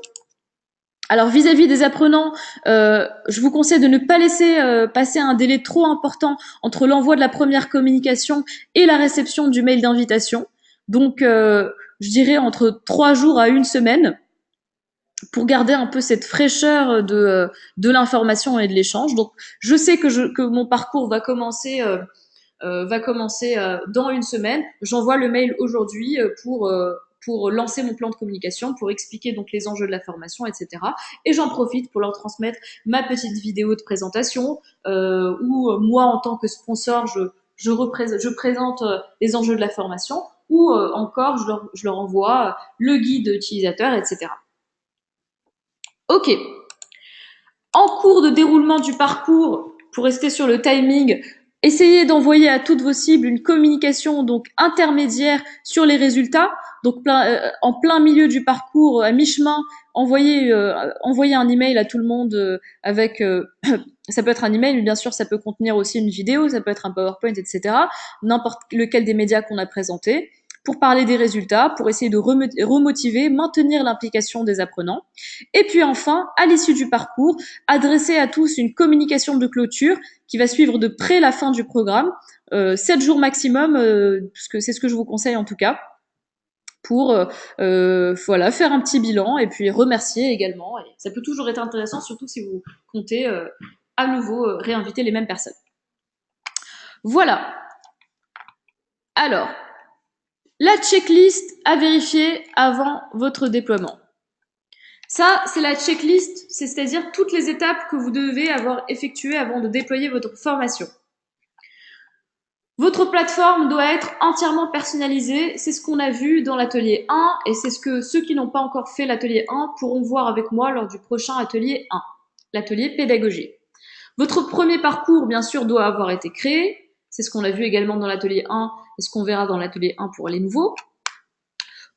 Alors vis-à-vis des apprenants, je vous conseille de ne pas laisser passer un délai trop important entre l'envoi de la première communication et la réception du mail d'invitation. Donc, je dirais entre 3 jours à 1 semaine pour garder un peu cette fraîcheur de l'information et de l'échange. Donc, je sais que mon parcours va commencer dans 1 semaine. J'envoie le mail aujourd'hui pour lancer mon plan de communication, pour expliquer donc les enjeux de la formation, etc. Et j'en profite pour leur transmettre ma petite vidéo de présentation où moi, en tant que sponsor, je présente les enjeux de la formation ou encore je leur envoie le guide utilisateur, etc. Ok. En cours de déroulement du parcours, pour rester sur le timing, essayez d'envoyer à toutes vos cibles une communication donc intermédiaire sur les résultats. Donc en plein milieu du parcours, à mi-chemin, envoyez un email à tout le monde avec ça peut être un email, mais bien sûr ça peut contenir aussi une vidéo, ça peut être un PowerPoint, etc. N'importe lequel des médias qu'on a présenté, pour parler des résultats, pour essayer de remotiver, maintenir l'implication des apprenants. Et puis enfin, à l'issue du parcours, adresser à tous une communication de clôture qui va suivre de près la fin du programme, 7 jours maximum, puisque c'est ce que je vous conseille en tout cas. pour voilà, faire un petit bilan et puis remercier également. Et ça peut toujours être intéressant, surtout si vous comptez à nouveau réinviter les mêmes personnes. Voilà. Alors, la checklist à vérifier avant votre déploiement. Ça, c'est la checklist, c'est-à-dire toutes les étapes que vous devez avoir effectuées avant de déployer votre formation. Votre plateforme doit être entièrement personnalisée, c'est ce qu'on a vu dans l'atelier 1 et c'est ce que ceux qui n'ont pas encore fait l'atelier 1 pourront voir avec moi lors du prochain atelier 1, l'atelier pédagogie. Votre premier parcours, bien sûr, doit avoir été créé, c'est ce qu'on a vu également dans l'atelier 1 et ce qu'on verra dans l'atelier 1 pour les nouveaux.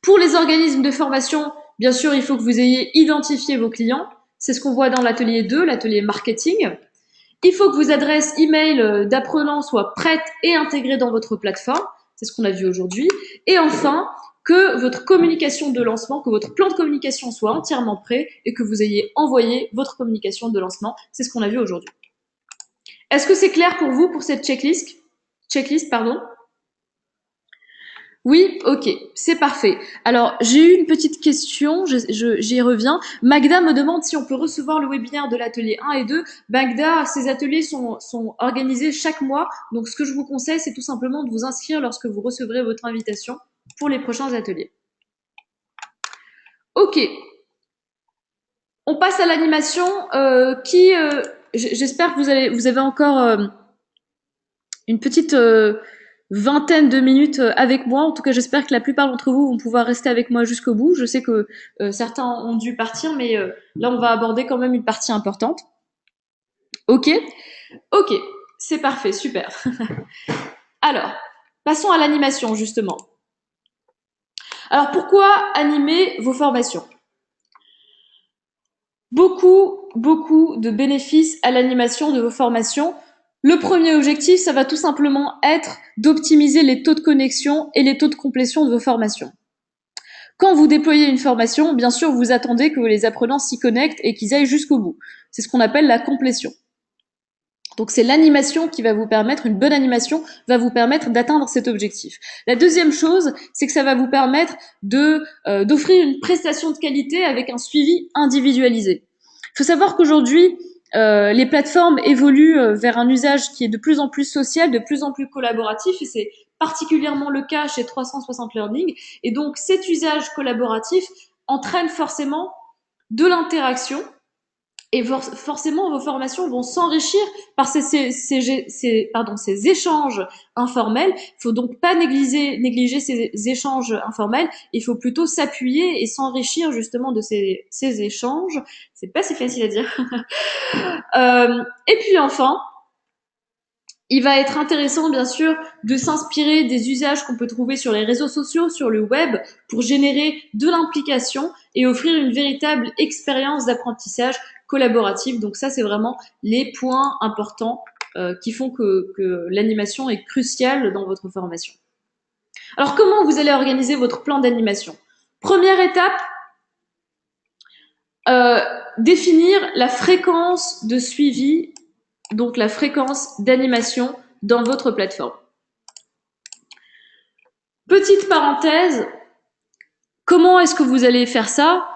Pour les organismes de formation, bien sûr, il faut que vous ayez identifié vos clients, c'est ce qu'on voit dans l'atelier 2, l'atelier marketing. Il faut que vos adresses email d'apprenants soient prêtes et intégrées dans votre plateforme. C'est ce qu'on a vu aujourd'hui. Et enfin, que votre communication de lancement, que votre plan de communication soit entièrement prêt et que vous ayez envoyé votre communication de lancement. C'est ce qu'on a vu aujourd'hui. Est-ce que c'est clair pour vous pour cette checklist? Oui, ok, c'est parfait. Alors, j'ai eu une petite question, j'y reviens. Magda me demande si on peut recevoir le webinaire de l'atelier 1 et 2. Magda, ces ateliers sont organisés chaque mois, donc ce que je vous conseille, c'est tout simplement de vous inscrire lorsque vous recevrez votre invitation pour les prochains ateliers. Ok, on passe à l'animation. J'espère que vous avez encore une petite vingtaine de minutes avec moi. En tout cas, j'espère que la plupart d'entre vous vont pouvoir rester avec moi jusqu'au bout. Je sais que certains ont dû partir, mais là, on va aborder quand même une partie importante. Ok, c'est parfait, super. Alors, passons à l'animation, justement. Alors, pourquoi animer vos formations? Beaucoup de bénéfices à l'animation de vos formations. Le premier objectif, ça va tout simplement être d'optimiser les taux de connexion et les taux de complétion de vos formations. Quand vous déployez une formation, bien sûr, vous attendez que les apprenants s'y connectent et qu'ils aillent jusqu'au bout. C'est ce qu'on appelle la complétion. Donc c'est l'animation qui va vous permettre, une bonne animation va vous permettre d'atteindre cet objectif. La deuxième chose, c'est que ça va vous permettre d'offrir une prestation de qualité avec un suivi individualisé. Il faut savoir qu'aujourd'hui, les plateformes évoluent vers un usage qui est de plus en plus social, de plus en plus collaboratif, et c'est particulièrement le cas chez 360 Learning. Et donc cet usage collaboratif entraîne forcément de l'interaction, et forcément, vos formations vont s'enrichir par ces échanges informels. Il faut donc pas négliger ces échanges informels. Il faut plutôt s'appuyer et s'enrichir justement de ces échanges. C'est pas si facile à dire. Et puis enfin, il va être intéressant, bien sûr, de s'inspirer des usages qu'on peut trouver sur les réseaux sociaux, sur le web, pour générer de l'implication et offrir une véritable expérience d'apprentissage collaboratif. Donc ça, c'est vraiment les points importants qui font que l'animation est cruciale dans votre formation. Alors, comment vous allez organiser votre plan d'animation? Première étape, définir la fréquence de suivi, donc la fréquence d'animation dans votre plateforme. Petite parenthèse, comment est-ce que vous allez faire ça?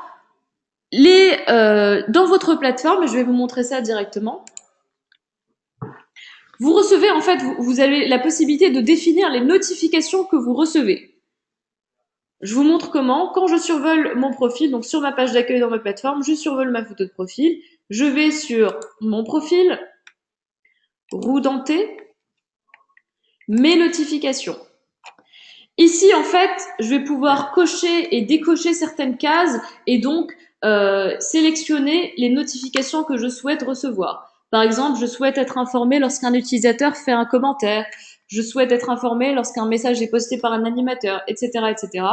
Dans votre plateforme, je vais vous montrer ça directement. Vous recevez, en fait, vous avez la possibilité de définir les notifications que vous recevez. Je vous montre comment. Quand je survole mon profil, donc sur ma page d'accueil dans ma plateforme, je survole ma photo de profil. Je vais sur mon profil, roue dentée, mes notifications. Ici, en fait, je vais pouvoir cocher et décocher certaines cases et donc sélectionner les notifications que je souhaite recevoir. Par exemple, je souhaite être informé lorsqu'un utilisateur fait un commentaire. Je souhaite être informé lorsqu'un message est posté par un animateur, etc., etc.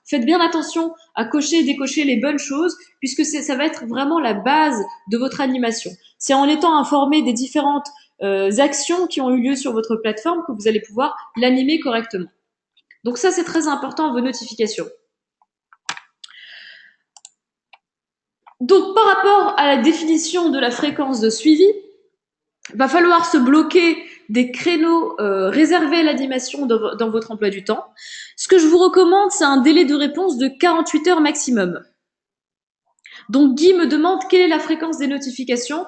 Faites bien attention à cocher et décocher les bonnes choses puisque ça va être vraiment la base de votre animation. C'est en étant informé des différentes actions qui ont eu lieu sur votre plateforme que vous allez pouvoir l'animer correctement. Donc ça, c'est très important, vos notifications. Donc par rapport à la définition de la fréquence de suivi, il va falloir se bloquer des créneaux réservés à l'animation dans votre emploi du temps. Ce que je vous recommande, c'est un délai de réponse de 48 heures maximum. Donc Guy me demande quelle est la fréquence des notifications.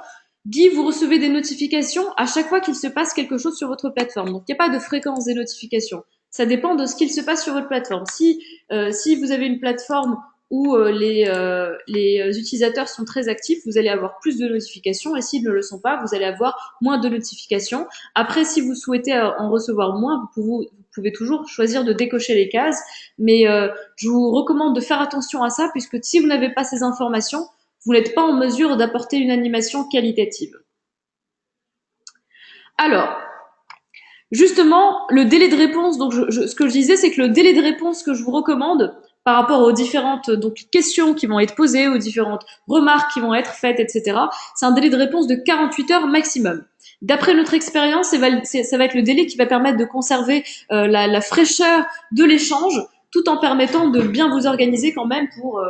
Guy, vous recevez des notifications à chaque fois qu'il se passe quelque chose sur votre plateforme. Donc il n'y a pas de fréquence des notifications. Ça dépend de ce qu'il se passe sur votre plateforme. Si vous avez une plateforme où les utilisateurs sont très actifs, vous allez avoir plus de notifications, et s'ils ne le sont pas, vous allez avoir moins de notifications. Après, si vous souhaitez en recevoir moins, vous pouvez toujours choisir de décocher les cases, mais je vous recommande de faire attention à ça, puisque si vous n'avez pas ces informations, vous n'êtes pas en mesure d'apporter une animation qualitative. Alors, justement, le délai de réponse, donc ce que je disais, c'est que le délai de réponse que je vous recommande par rapport aux différentes questions qui vont être posées, aux différentes remarques qui vont être faites, etc., c'est un délai de réponse de 48 heures maximum. D'après notre expérience, ça va être le délai qui va permettre de conserver la fraîcheur de l'échange, tout en permettant de bien vous organiser quand même pour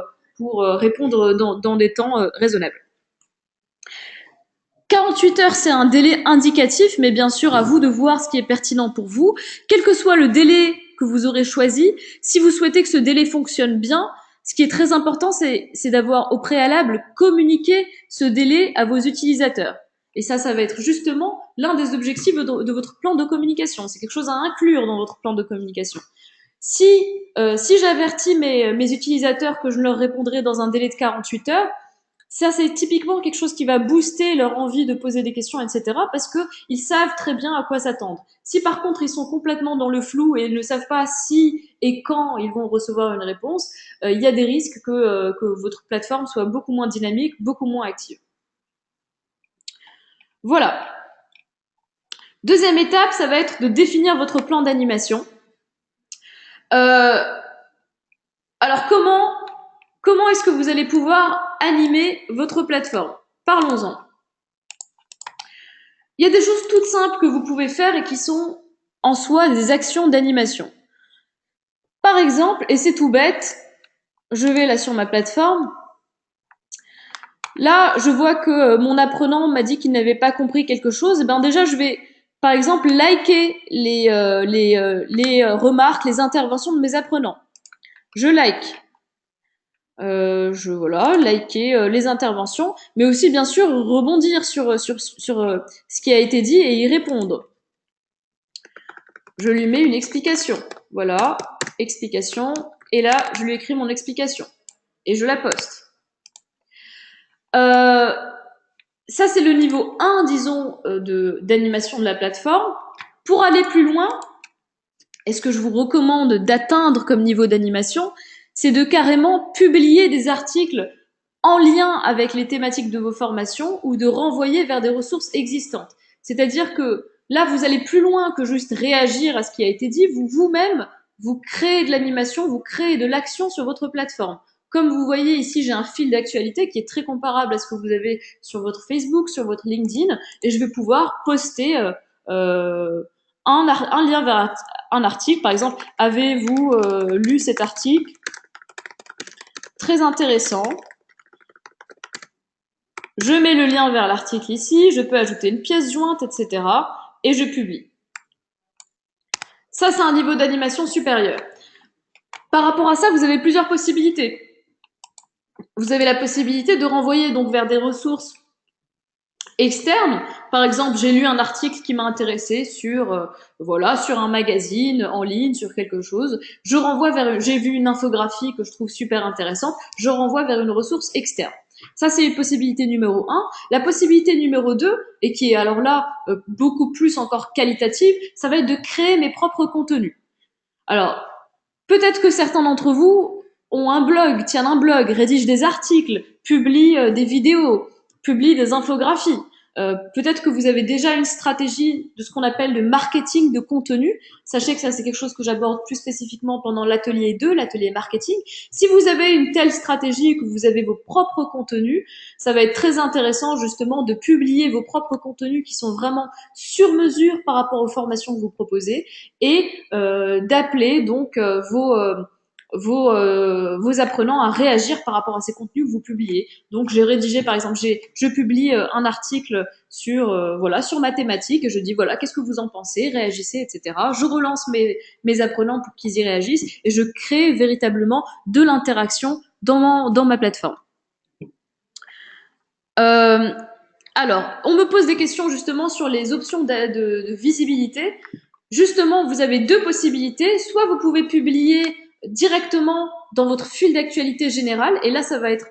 répondre dans des temps raisonnables. 48 heures, c'est un délai indicatif, mais bien sûr, à vous de voir ce qui est pertinent pour vous. Quel que soit le délai que vous aurez choisi, si vous souhaitez que ce délai fonctionne bien, ce qui est très important, c'est d'avoir au préalable communiqué ce délai à vos utilisateurs. Et ça va être justement l'un des objectifs de votre plan de communication. C'est quelque chose à inclure dans votre plan de communication. Si j'avertis mes utilisateurs que je leur répondrai dans un délai de 48 heures, ça, c'est typiquement quelque chose qui va booster leur envie de poser des questions, etc. parce qu'ils savent très bien à quoi s'attendre. Si par contre, ils sont complètement dans le flou et ne savent pas si et quand ils vont recevoir une réponse, il y a des risques que votre plateforme soit beaucoup moins dynamique, beaucoup moins active. Voilà. Deuxième étape, ça va être de définir votre plan d'animation. Alors, comment est-ce que vous allez pouvoir animer votre plateforme? Parlons-en. Il y a des choses toutes simples que vous pouvez faire et qui sont en soi des actions d'animation. Par exemple, et c'est tout bête, je vais là sur ma plateforme. Là, je vois que mon apprenant m'a dit qu'il n'avait pas compris quelque chose. Et ben déjà, je vais, par exemple, liker les remarques, les interventions de mes apprenants. Je like. Voilà, liker les interventions, mais aussi bien sûr rebondir sur ce qui a été dit et y répondre. Je lui mets une explication. Voilà, explication. Et là, je lui écris mon explication. Et je la poste. Ça, c'est le niveau 1, disons, d'animation de la plateforme. Pour aller plus loin, et ce que je vous recommande d'atteindre comme niveau d'animation, c'est de carrément publier des articles en lien avec les thématiques de vos formations ou de renvoyer vers des ressources existantes. C'est-à-dire que là, vous allez plus loin que juste réagir à ce qui a été dit. Vous-même, vous créez de l'animation, vous créez de l'action sur votre plateforme. Comme vous voyez ici, j'ai un fil d'actualité qui est très comparable à ce que vous avez sur votre Facebook, sur votre LinkedIn, et je vais pouvoir poster un lien vers un article. Par exemple, avez-vous lu cet article? Très intéressant. Je mets le lien vers l'article ici, je peux ajouter une pièce jointe, etc. et je publie. Ça, c'est un niveau d'animation supérieur. Par rapport à ça, vous avez plusieurs possibilités. Vous avez la possibilité de renvoyer donc vers des ressources externes. Par exemple, j'ai lu un article qui m'a intéressé sur sur un magazine en ligne, sur quelque chose. J'ai vu une infographie que je trouve super intéressante. Je renvoie vers une ressource externe. Ça, c'est une possibilité numéro 1. La possibilité numéro 2, et qui est alors là beaucoup plus encore qualitative, ça va être de créer mes propres contenus. Alors, peut-être que certains d'entre vous ont un blog, tiennent un blog, rédigent des articles, publient des vidéos, publient des infographies. Peut-être que vous avez déjà une stratégie de ce qu'on appelle le marketing de contenu. Sachez que ça, c'est quelque chose que j'aborde plus spécifiquement pendant l'atelier 2, l'atelier marketing. Si vous avez une telle stratégie, que vous avez vos propres contenus, ça va être très intéressant justement de publier vos propres contenus qui sont vraiment sur mesure par rapport aux formations que vous proposez et d'appeler donc vos apprenants à réagir par rapport à ces contenus que vous publiez. Donc j'ai rédigé par exemple, je publie un article sur voilà sur mathématiques et je dis voilà qu'est-ce que vous en pensez, réagissez, etc. Je relance mes apprenants pour qu'ils y réagissent et je crée véritablement de l'interaction dans ma plateforme. Euh, alors, on me pose des questions justement sur les options de visibilité. Justement, vous avez deux possibilités. Soit vous pouvez publier directement dans votre fil d'actualité générale, et là, ça va être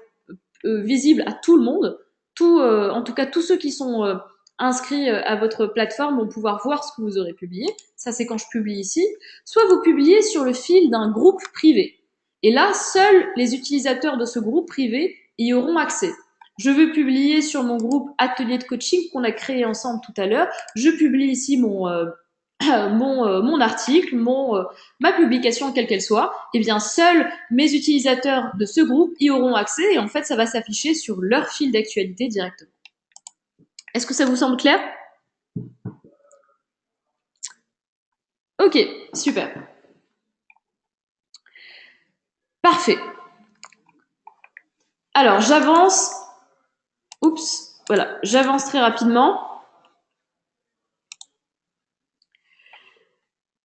visible à tout le monde. En tout cas, tous ceux qui sont inscrits à votre plateforme vont pouvoir voir ce que vous aurez publié. Ça, c'est quand je publie ici. Soit vous publiez sur le fil d'un groupe privé. Et là, seuls les utilisateurs de ce groupe privé y auront accès. Je veux publier sur mon groupe Atelier de coaching qu'on a créé ensemble tout à l'heure. Je publie ici mon article, ma publication, quelle qu'elle soit. Eh bien, seuls mes utilisateurs de ce groupe y auront accès et en fait, ça va s'afficher sur leur fil d'actualité directement. Est-ce que ça vous semble clair? Ok, super. Parfait. Alors, j'avance. Oups, voilà, j'avance très rapidement.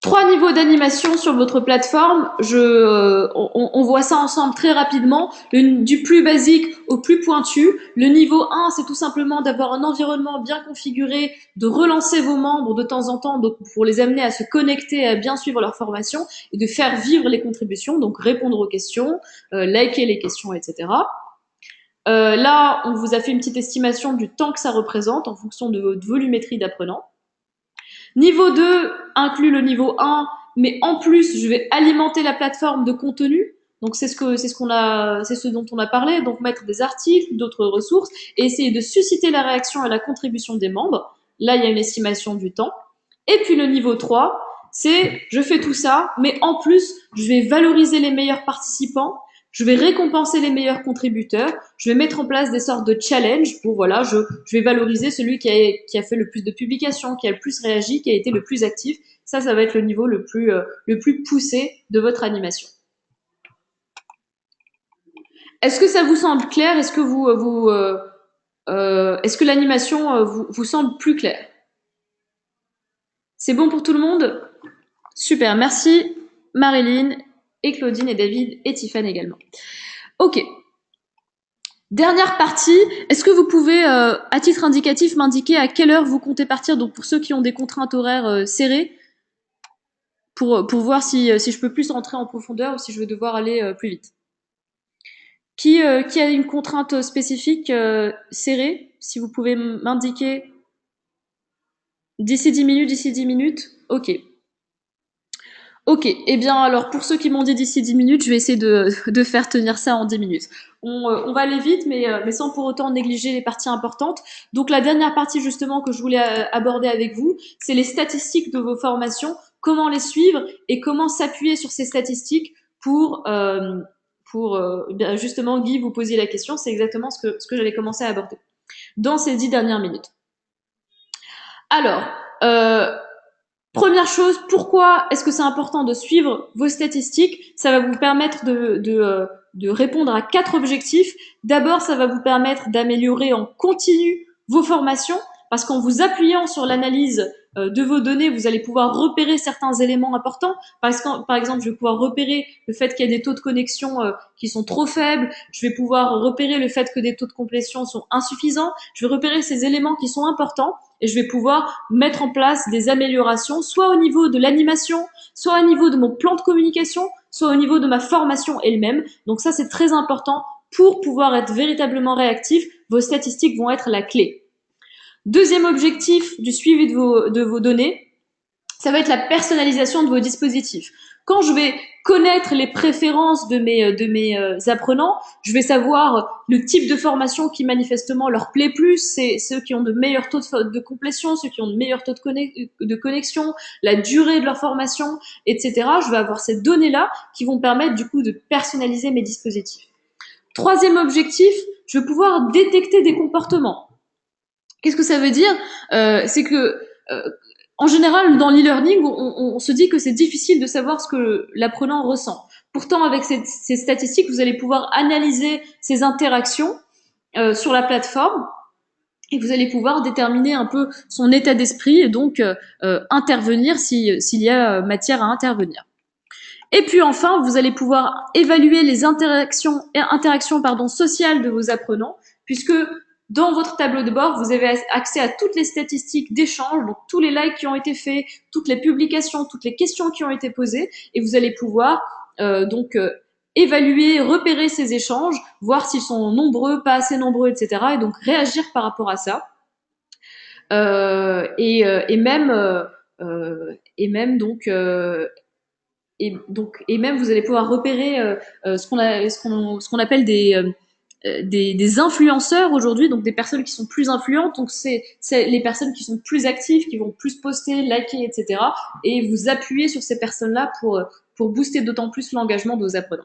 3 niveaux d'animation sur votre plateforme. On voit ça ensemble très rapidement. Du plus basique au plus pointu. Le niveau 1, c'est tout simplement d'avoir un environnement bien configuré, de relancer vos membres de temps en temps donc pour les amener à se connecter, à bien suivre leur formation et de faire vivre les contributions, donc répondre aux questions, liker les questions, etc. Là, on vous a fait une petite estimation du temps que ça représente en fonction de votre volumétrie d'apprenants. Niveau 2 inclut le niveau 1, mais en plus, je vais alimenter la plateforme de contenu. Donc c'est ce dont on a parlé, donc mettre des articles, d'autres ressources et essayer de susciter la réaction et la contribution des membres. Là, il y a une estimation du temps. Et puis le niveau 3, c'est je fais tout ça, mais en plus, je vais valoriser les meilleurs participants, je vais récompenser les meilleurs contributeurs, je vais mettre en place des sortes de challenges pour, voilà, je vais valoriser celui qui a fait le plus de publications, qui a le plus réagi, qui a été le plus actif. Ça va être le niveau le plus poussé de votre animation. Est-ce que ça vous semble clair? Est-ce que est-ce que l'animation vous semble plus claire? C'est bon pour tout le monde? Super, merci Marilyn et Claudine et David et Tiffany également. Ok. Dernière partie, est-ce que vous pouvez, à titre indicatif, m'indiquer à quelle heure vous comptez partir, donc pour ceux qui ont des contraintes horaires serrées, pour voir si je peux plus rentrer en profondeur ou si je vais devoir aller plus vite. Qui a une contrainte spécifique serrée? Si vous pouvez m'indiquer d'ici 10 minutes, d'ici 10 minutes. Ok. Ok, eh bien alors pour ceux qui m'ont dit d'ici 10 minutes, je vais essayer de faire tenir ça en 10 minutes. On va aller vite, mais sans pour autant négliger les parties importantes. Donc la dernière partie justement que je voulais aborder avec vous, c'est les statistiques de vos formations, comment les suivre et comment s'appuyer sur ces statistiques pour justement Guy vous posiez la question, c'est exactement ce que j'allais commencer à aborder dans ces 10 dernières minutes. Alors, première chose, pourquoi est-ce que c'est important de suivre vos statistiques? Ça va vous permettre de répondre à 4 objectifs. D'abord, ça va vous permettre d'améliorer en continu vos formations, parce qu'en vous appuyant sur l'analyse de vos données, vous allez pouvoir repérer certains éléments importants. Par exemple, je vais pouvoir repérer le fait qu'il y a des taux de connexion qui sont trop faibles. Je vais pouvoir repérer le fait que des taux de complétion sont insuffisants. Je vais repérer ces éléments qui sont importants et je vais pouvoir mettre en place des améliorations, soit au niveau de l'animation, soit au niveau de mon plan de communication, soit au niveau de ma formation elle-même. Donc ça, c'est très important pour pouvoir être véritablement réactif. Vos statistiques vont être la clé. Deuxième objectif du suivi de vos données, ça va être la personnalisation de vos dispositifs. Quand je vais connaître les préférences de mes apprenants, je vais savoir le type de formation qui manifestement leur plaît plus, c'est ceux qui ont de meilleurs taux de complétion, ceux qui ont de meilleurs taux de connexion, la durée de leur formation, etc. Je vais avoir ces données-là qui vont permettre du coup de personnaliser mes dispositifs. Troisième objectif, je vais pouvoir détecter des comportements. Qu'est-ce que ça veut dire? C'est que En général, dans l'e-learning, on se dit que c'est difficile de savoir ce que l'apprenant ressent. Pourtant, avec ces statistiques, vous allez pouvoir analyser ces interactions sur la plateforme et vous allez pouvoir déterminer un peu son état d'esprit et donc intervenir s'il y a matière à intervenir. Et puis enfin, vous allez pouvoir évaluer les interactions sociales de vos apprenants, puisque dans votre tableau de bord, vous avez accès à toutes les statistiques d'échange, donc tous les likes qui ont été faits, toutes les publications, toutes les questions qui ont été posées, et vous allez pouvoir évaluer, repérer ces échanges, voir s'ils sont nombreux, pas assez nombreux, etc. Et donc réagir par rapport à ça. Et même vous allez pouvoir repérer ce qu'on appelle des influenceurs aujourd'hui, donc des personnes qui sont plus influentes, donc c'est les personnes qui sont plus actives, qui vont plus poster, liker, etc. Et vous appuyez sur ces personnes-là pour booster d'autant plus l'engagement de vos apprenants.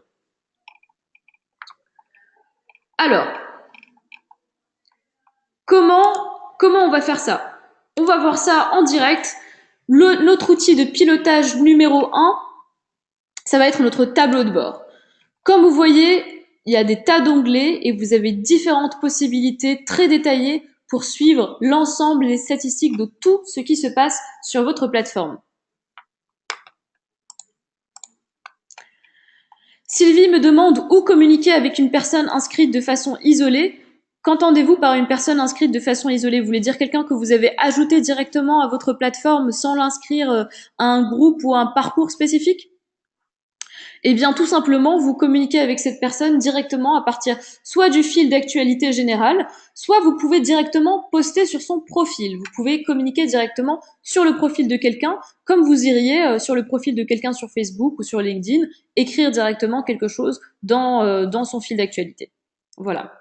Alors, comment on va faire ça? On va voir ça en direct. Notre outil de pilotage numéro 1, ça va être notre tableau de bord. Comme vous voyez, il y a des tas d'onglets et vous avez différentes possibilités très détaillées pour suivre l'ensemble des statistiques de tout ce qui se passe sur votre plateforme. Sylvie me demande où communiquer avec une personne inscrite de façon isolée. Qu'entendez-vous par une personne inscrite de façon isolée? Vous voulez dire quelqu'un que vous avez ajouté directement à votre plateforme sans l'inscrire à un groupe ou à un parcours spécifique? Eh bien, tout simplement, vous communiquez avec cette personne directement à partir soit du fil d'actualité générale, soit vous pouvez directement poster sur son profil. Vous pouvez communiquer directement sur le profil de quelqu'un, comme vous iriez sur le profil de quelqu'un sur Facebook ou sur LinkedIn, écrire directement quelque chose dans son fil d'actualité. Voilà.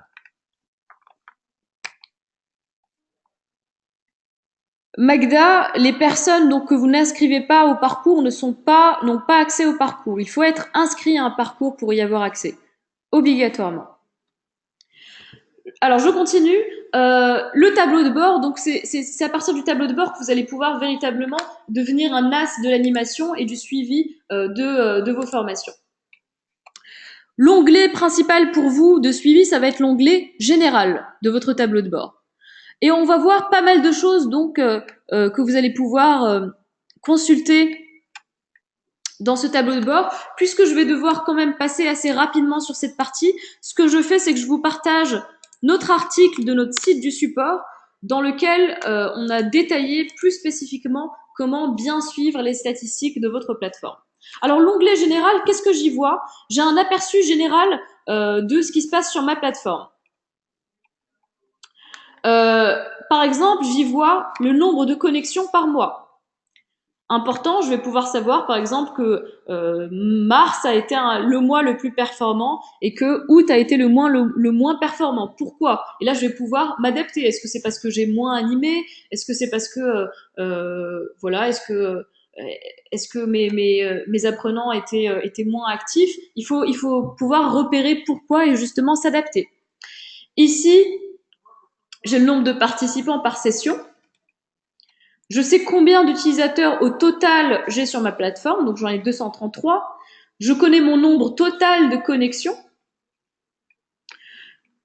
Magda, les personnes donc que vous n'inscrivez pas au parcours n'ont pas accès au parcours. Il faut être inscrit à un parcours pour y avoir accès, obligatoirement. Alors je continue. Le tableau de bord, donc c'est à partir du tableau de bord que vous allez pouvoir véritablement devenir un as de l'animation et du suivi de vos formations. L'onglet principal pour vous de suivi, ça va être l'onglet général de votre tableau de bord. Et on va voir pas mal de choses donc que vous allez pouvoir consulter dans ce tableau de bord. Puisque je vais devoir quand même passer assez rapidement sur cette partie, ce que je fais, c'est que je vous partage notre article de notre site du support dans lequel on a détaillé plus spécifiquement comment bien suivre les statistiques de votre plateforme. Alors l'onglet général, qu'est-ce que j'y vois? J'ai un aperçu général de ce qui se passe sur ma plateforme. Par exemple, j'y vois le nombre de connexions par mois. Important, je vais pouvoir savoir par exemple que mars a été le mois le plus performant et que août a été le moins performant. Pourquoi? Et là, je vais pouvoir m'adapter. Est-ce que c'est parce que j'ai moins animé? Est-ce que c'est parce que voilà, est-ce que mes apprenants étaient moins actifs? Il faut pouvoir repérer pourquoi et justement s'adapter. Ici, j'ai le nombre de participants par session. Je sais combien d'utilisateurs au total j'ai sur ma plateforme, donc j'en ai 233. Je connais mon nombre total de connexions.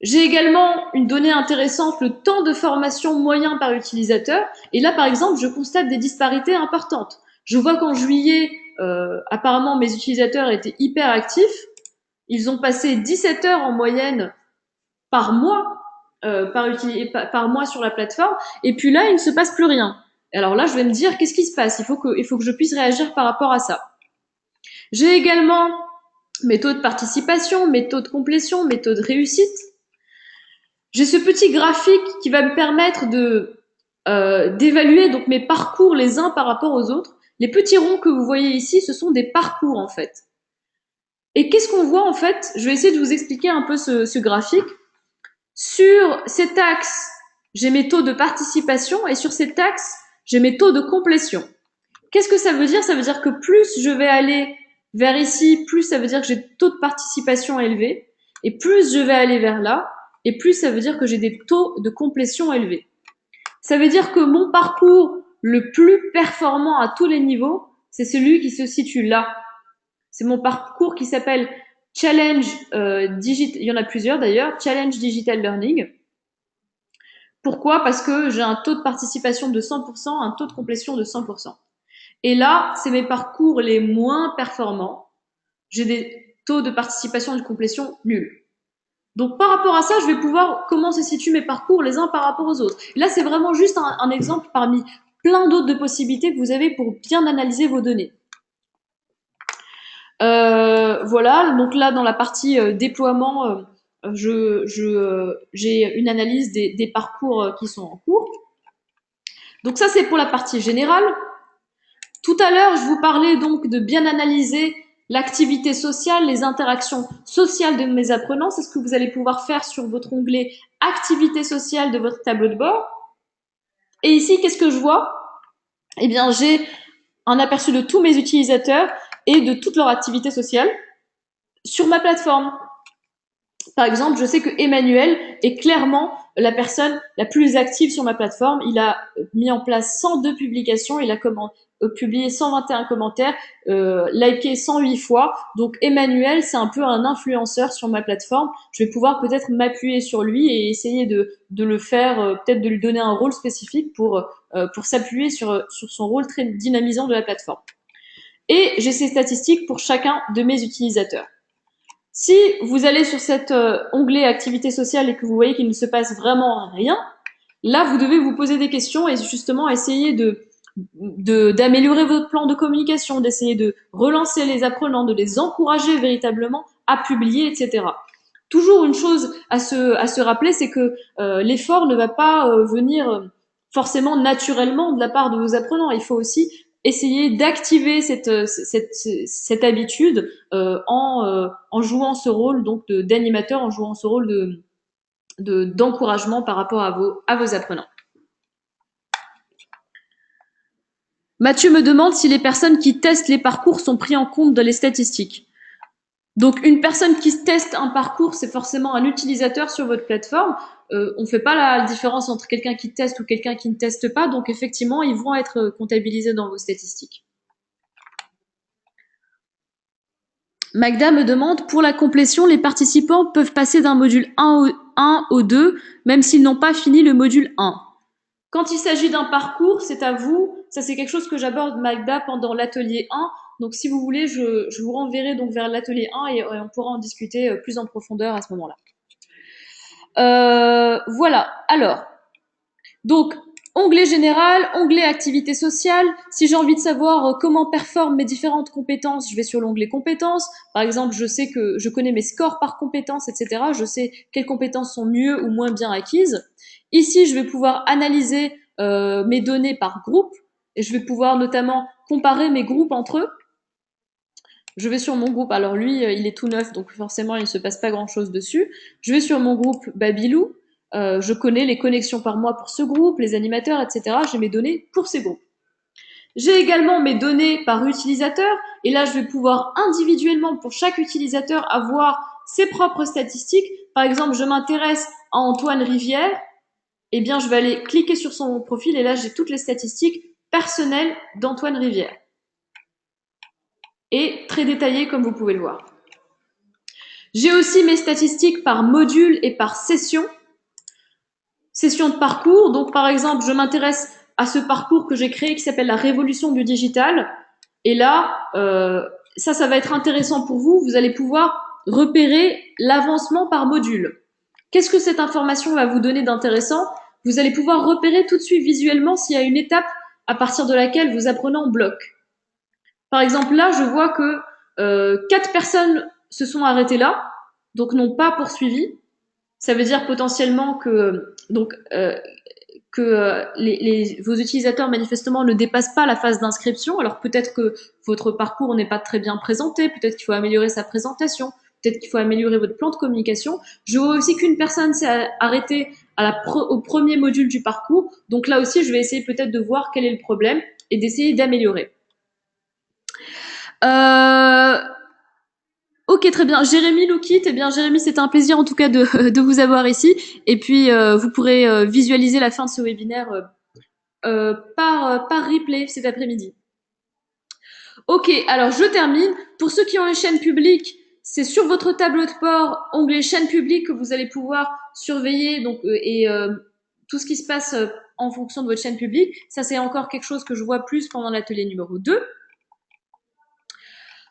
J'ai également une donnée intéressante, le temps de formation moyen par utilisateur. Et là, par exemple, je constate des disparités importantes. Je vois qu'en juillet, apparemment, mes utilisateurs étaient hyper actifs. Ils ont passé 17 heures en moyenne par mois, par mois sur la plateforme. Et puis là, il ne se passe plus rien. Alors là, je vais me dire, qu'est-ce qui se passe? Il faut que je puisse réagir par rapport à ça. J'ai également mes taux de participation, mes taux de complétion, mes taux de réussite. J'ai ce petit graphique qui va me permettre d'évaluer donc mes parcours les uns par rapport aux autres. Les petits ronds que vous voyez ici, ce sont des parcours en fait. Et qu'est-ce qu'on voit en fait? Je vais essayer de vous expliquer un peu ce graphique. Sur cet axe, j'ai mes taux de participation et sur cet axe, j'ai mes taux de complétion. Qu'est-ce que ça veut dire? Ça veut dire que plus je vais aller vers ici, plus ça veut dire que j'ai des taux de participation élevés. Et plus je vais aller vers là, et plus ça veut dire que j'ai des taux de complétion élevés. Ça veut dire que mon parcours le plus performant à tous les niveaux, c'est celui qui se situe là. C'est mon parcours qui s'appelle Challenge Digital, il y en a plusieurs d'ailleurs, Challenge Digital Learning. Pourquoi? Parce que j'ai un taux de participation de 100%, un taux de complétion de 100%. Et là, c'est mes parcours les moins performants. J'ai des taux de participation et de complétion nuls. Donc par rapport à ça, je vais pouvoir comment se situent mes parcours les uns par rapport aux autres. Et là, c'est vraiment juste un exemple parmi plein d'autres de possibilités que vous avez pour bien analyser vos données. Voilà, donc là dans la partie déploiement, j'ai une analyse des parcours qui sont en cours. Donc ça c'est pour la partie générale. Tout à l'heure, je vous parlais donc de bien analyser l'activité sociale, les interactions sociales de mes apprenants. C'est ce que vous allez pouvoir faire sur votre onglet activité sociale de votre tableau de bord. Et ici, qu'est-ce que je vois? Eh bien, j'ai un aperçu de tous mes utilisateurs et de toute leur activité sociale sur ma plateforme. Par exemple, je sais que Emmanuel est clairement la personne la plus active sur ma plateforme. Il a mis en place 102 publications, il a publié 121 commentaires, liké 108 fois. Donc Emmanuel, c'est un peu un influenceur sur ma plateforme. Je vais pouvoir peut-être m'appuyer sur lui et essayer de le faire, peut-être de lui donner un rôle spécifique pour s'appuyer sur son rôle très dynamisant de la plateforme. Et j'ai ces statistiques pour chacun de mes utilisateurs. Si vous allez sur cet onglet activité sociale et que vous voyez qu'il ne se passe vraiment rien, là vous devez vous poser des questions et justement essayer d'améliorer votre plan de communication, d'essayer de relancer les apprenants, de les encourager véritablement à publier, etc. Toujours une chose à se rappeler, c'est que l'effort ne va pas venir forcément naturellement de la part de vos apprenants. Il faut aussi essayer d'activer cette habitude en jouant ce rôle donc d'animateur, en jouant ce rôle d'encouragement par rapport à vos apprenants. Mathieu me demande si les personnes qui testent les parcours sont prises en compte dans les statistiques. Donc une personne qui teste un parcours, c'est forcément un utilisateur sur votre plateforme. On ne fait pas la différence entre quelqu'un qui teste ou quelqu'un qui ne teste pas. Donc effectivement, ils vont être comptabilisés dans vos statistiques. Magda me demande, pour la complétion, les participants peuvent passer d'un module 1 au 2, même s'ils n'ont pas fini le module 1. Quand il s'agit d'un parcours, c'est à vous. Ça, c'est quelque chose que j'aborde, Magda, pendant l'atelier 1. Donc, si vous voulez, je vous renverrai donc vers l'atelier 1 et on pourra en discuter plus en profondeur à ce moment-là. Voilà. Alors, donc, onglet général, onglet activité sociale. Si j'ai envie de savoir comment performent mes différentes compétences, je vais sur l'onglet compétences. Par exemple, je sais que je connais mes scores par compétences, etc. Je sais quelles compétences sont mieux ou moins bien acquises. Ici, je vais pouvoir analyser mes données par groupe et je vais pouvoir notamment comparer mes groupes entre eux. Je vais sur mon groupe, alors lui, il est tout neuf, donc forcément, il ne se passe pas grand-chose dessus. Je vais sur mon groupe Babylou, je connais les connexions par mois pour ce groupe, les animateurs, etc. J'ai mes données pour ces groupes. J'ai également mes données par utilisateur, et là, je vais pouvoir individuellement, pour chaque utilisateur, avoir ses propres statistiques. Par exemple, je m'intéresse à Antoine Rivière, eh bien, je vais aller cliquer sur son profil, et là, j'ai toutes les statistiques personnelles d'Antoine Rivière. Et très détaillées, comme vous pouvez le voir. J'ai aussi mes statistiques par module et par session. Session de parcours, donc par exemple, je m'intéresse à ce parcours que j'ai créé qui s'appelle la révolution du digital. Et là, ça va être intéressant pour vous. Vous allez pouvoir repérer l'avancement par module. Qu'est-ce que cette information va vous donner d'intéressant? Vous allez pouvoir repérer tout de suite visuellement s'il y a une étape à partir de laquelle vos apprenants bloquent. Par exemple, là, je vois que 4 personnes se sont arrêtées là, donc n'ont pas poursuivi. Ça veut dire potentiellement que vos utilisateurs manifestement ne dépassent pas la phase d'inscription. Alors peut-être que votre parcours n'est pas très bien présenté, peut-être qu'il faut améliorer sa présentation, peut-être qu'il faut améliorer votre plan de communication. Je vois aussi qu'une personne s'est arrêtée au premier module du parcours, donc là aussi je vais essayer peut-être de voir quel est le problème et d'essayer d'améliorer. Ok, très bien. Jérémy Loukit, eh bien Jérémy, c'était un plaisir en tout cas de vous avoir ici. Et puis vous pourrez visualiser la fin de ce webinaire par replay cet après-midi. Ok, alors je termine. Pour ceux qui ont une chaîne publique, c'est sur votre tableau de bord, onglet chaîne publique, que vous allez pouvoir surveiller tout ce qui se passe en fonction de votre chaîne publique. Ça, c'est encore quelque chose que je vois plus pendant l'atelier numéro 2.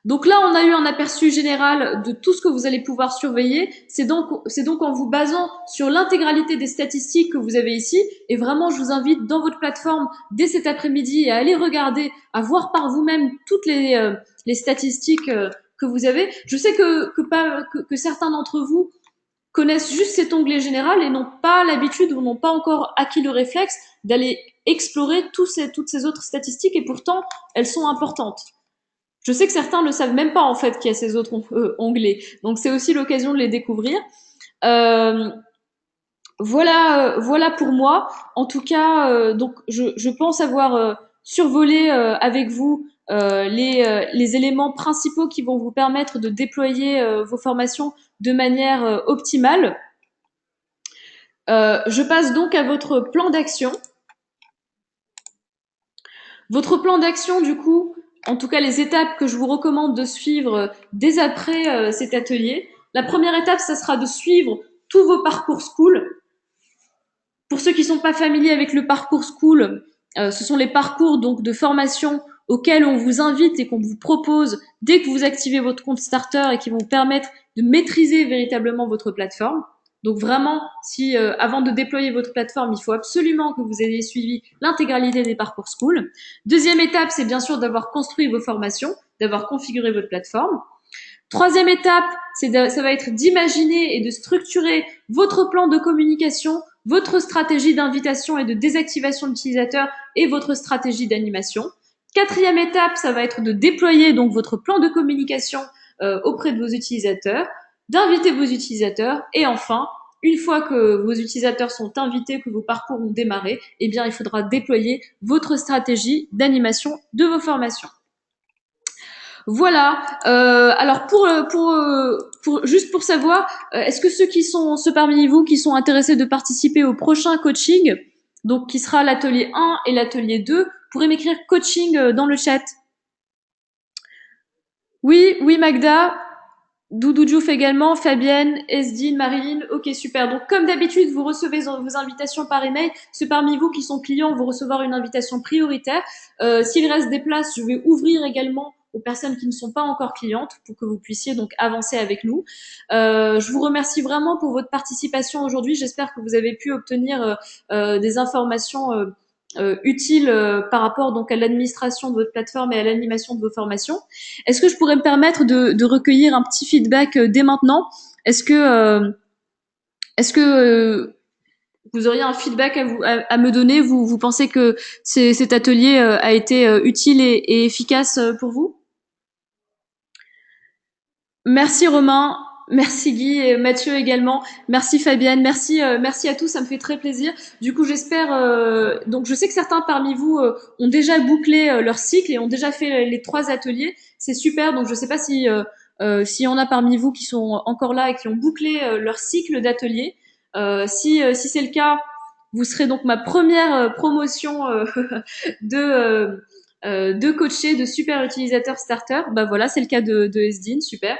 Donc là, on a eu un aperçu général de tout ce que vous allez pouvoir surveiller. C'est donc en vous basant sur l'intégralité des statistiques que vous avez ici. Et vraiment, je vous invite dans votre plateforme dès cet après-midi à aller regarder, à voir par vous-même toutes les statistiques que vous avez. Je sais que certains d'entre vous connaissent juste cet onglet général et n'ont pas l'habitude ou n'ont pas encore acquis le réflexe d'aller explorer toutes ces autres statistiques, et pourtant, elles sont importantes. Je sais que certains ne savent même pas en fait qu'il y a ces autres onglets. Donc c'est aussi l'occasion de les découvrir. Euh, voilà pour moi. En tout cas, donc je pense avoir survolé avec vous les éléments principaux qui vont vous permettre de déployer vos formations de manière optimale. Je passe donc à votre plan d'action. Votre plan d'action, du coup, en tout cas les étapes que je vous recommande de suivre dès après cet atelier. La première étape, ça sera de suivre tous vos parcours school. Pour ceux qui ne sont pas familiers avec le parcours school, ce sont les parcours donc de formation auxquels on vous invite et qu'on vous propose dès que vous activez votre compte starter et qui vont vous permettre de maîtriser véritablement votre plateforme. Donc vraiment, si avant de déployer votre plateforme, il faut absolument que vous ayez suivi l'intégralité des parcours school. Deuxième étape, c'est bien sûr d'avoir construit vos formations, d'avoir configuré votre plateforme. Troisième étape, ça va être d'imaginer et de structurer votre plan de communication, votre stratégie d'invitation et de désactivation d'utilisateurs et votre stratégie d'animation. Quatrième étape, ça va être de déployer donc votre plan de communication auprès de vos utilisateurs, d'inviter vos utilisateurs, et enfin, une fois que vos utilisateurs sont invités, que vos parcours ont démarré, eh bien, il faudra déployer votre stratégie d'animation de vos formations. Voilà. Alors juste pour savoir, est-ce que ceux parmi vous qui sont intéressés de participer au prochain coaching, donc qui sera l'atelier 1 et l'atelier 2, pourraient m'écrire coaching dans le chat. Oui, Magda. Doudou Diouf également, Fabienne, Esdine, Marilyn. Ok, super. Donc, comme d'habitude, vous recevez vos invitations par email. Ceux parmi vous qui sont clients vont recevoir une invitation prioritaire. S'il reste des places, je vais ouvrir également aux personnes qui ne sont pas encore clientes pour que vous puissiez donc avancer avec nous. Je vous remercie vraiment pour votre participation aujourd'hui. J'espère que vous avez pu obtenir des informations utiles par rapport donc à l'administration de votre plateforme et à l'animation de vos formations. Est-ce que je pourrais me permettre de recueillir un petit feedback dès maintenant? Est-ce que vous auriez un feedback à me donner? Vous pensez que cet atelier a été utile et efficace pour vous? Merci Romain, merci Guy et Mathieu également, merci Fabienne, merci à tous, ça me fait très plaisir. Du coup, j'espère donc je sais que certains parmi vous ont déjà bouclé leur cycle et ont déjà fait les 3 ateliers. C'est super. Donc je sais pas s'il y en a parmi vous qui sont encore là et qui ont bouclé leur cycle d'ateliers. Si c'est le cas, vous serez donc ma première promotion de coacher de super utilisateurs starter. Bah voilà, c'est le cas de Esdine, super.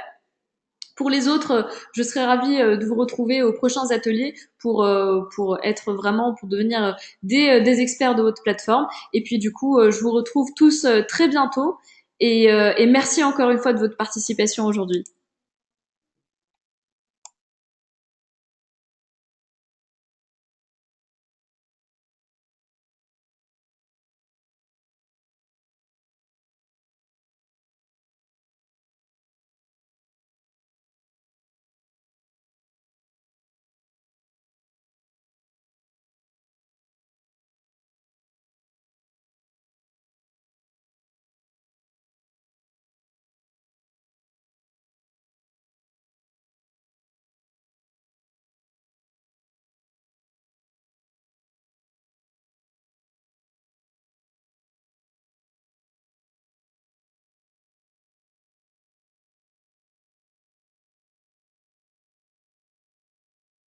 Pour les autres, je serais ravie de vous retrouver aux prochains ateliers pour être vraiment, pour devenir des experts de votre plateforme. Et puis du coup, je vous retrouve tous très bientôt. Et merci encore une fois de votre participation aujourd'hui.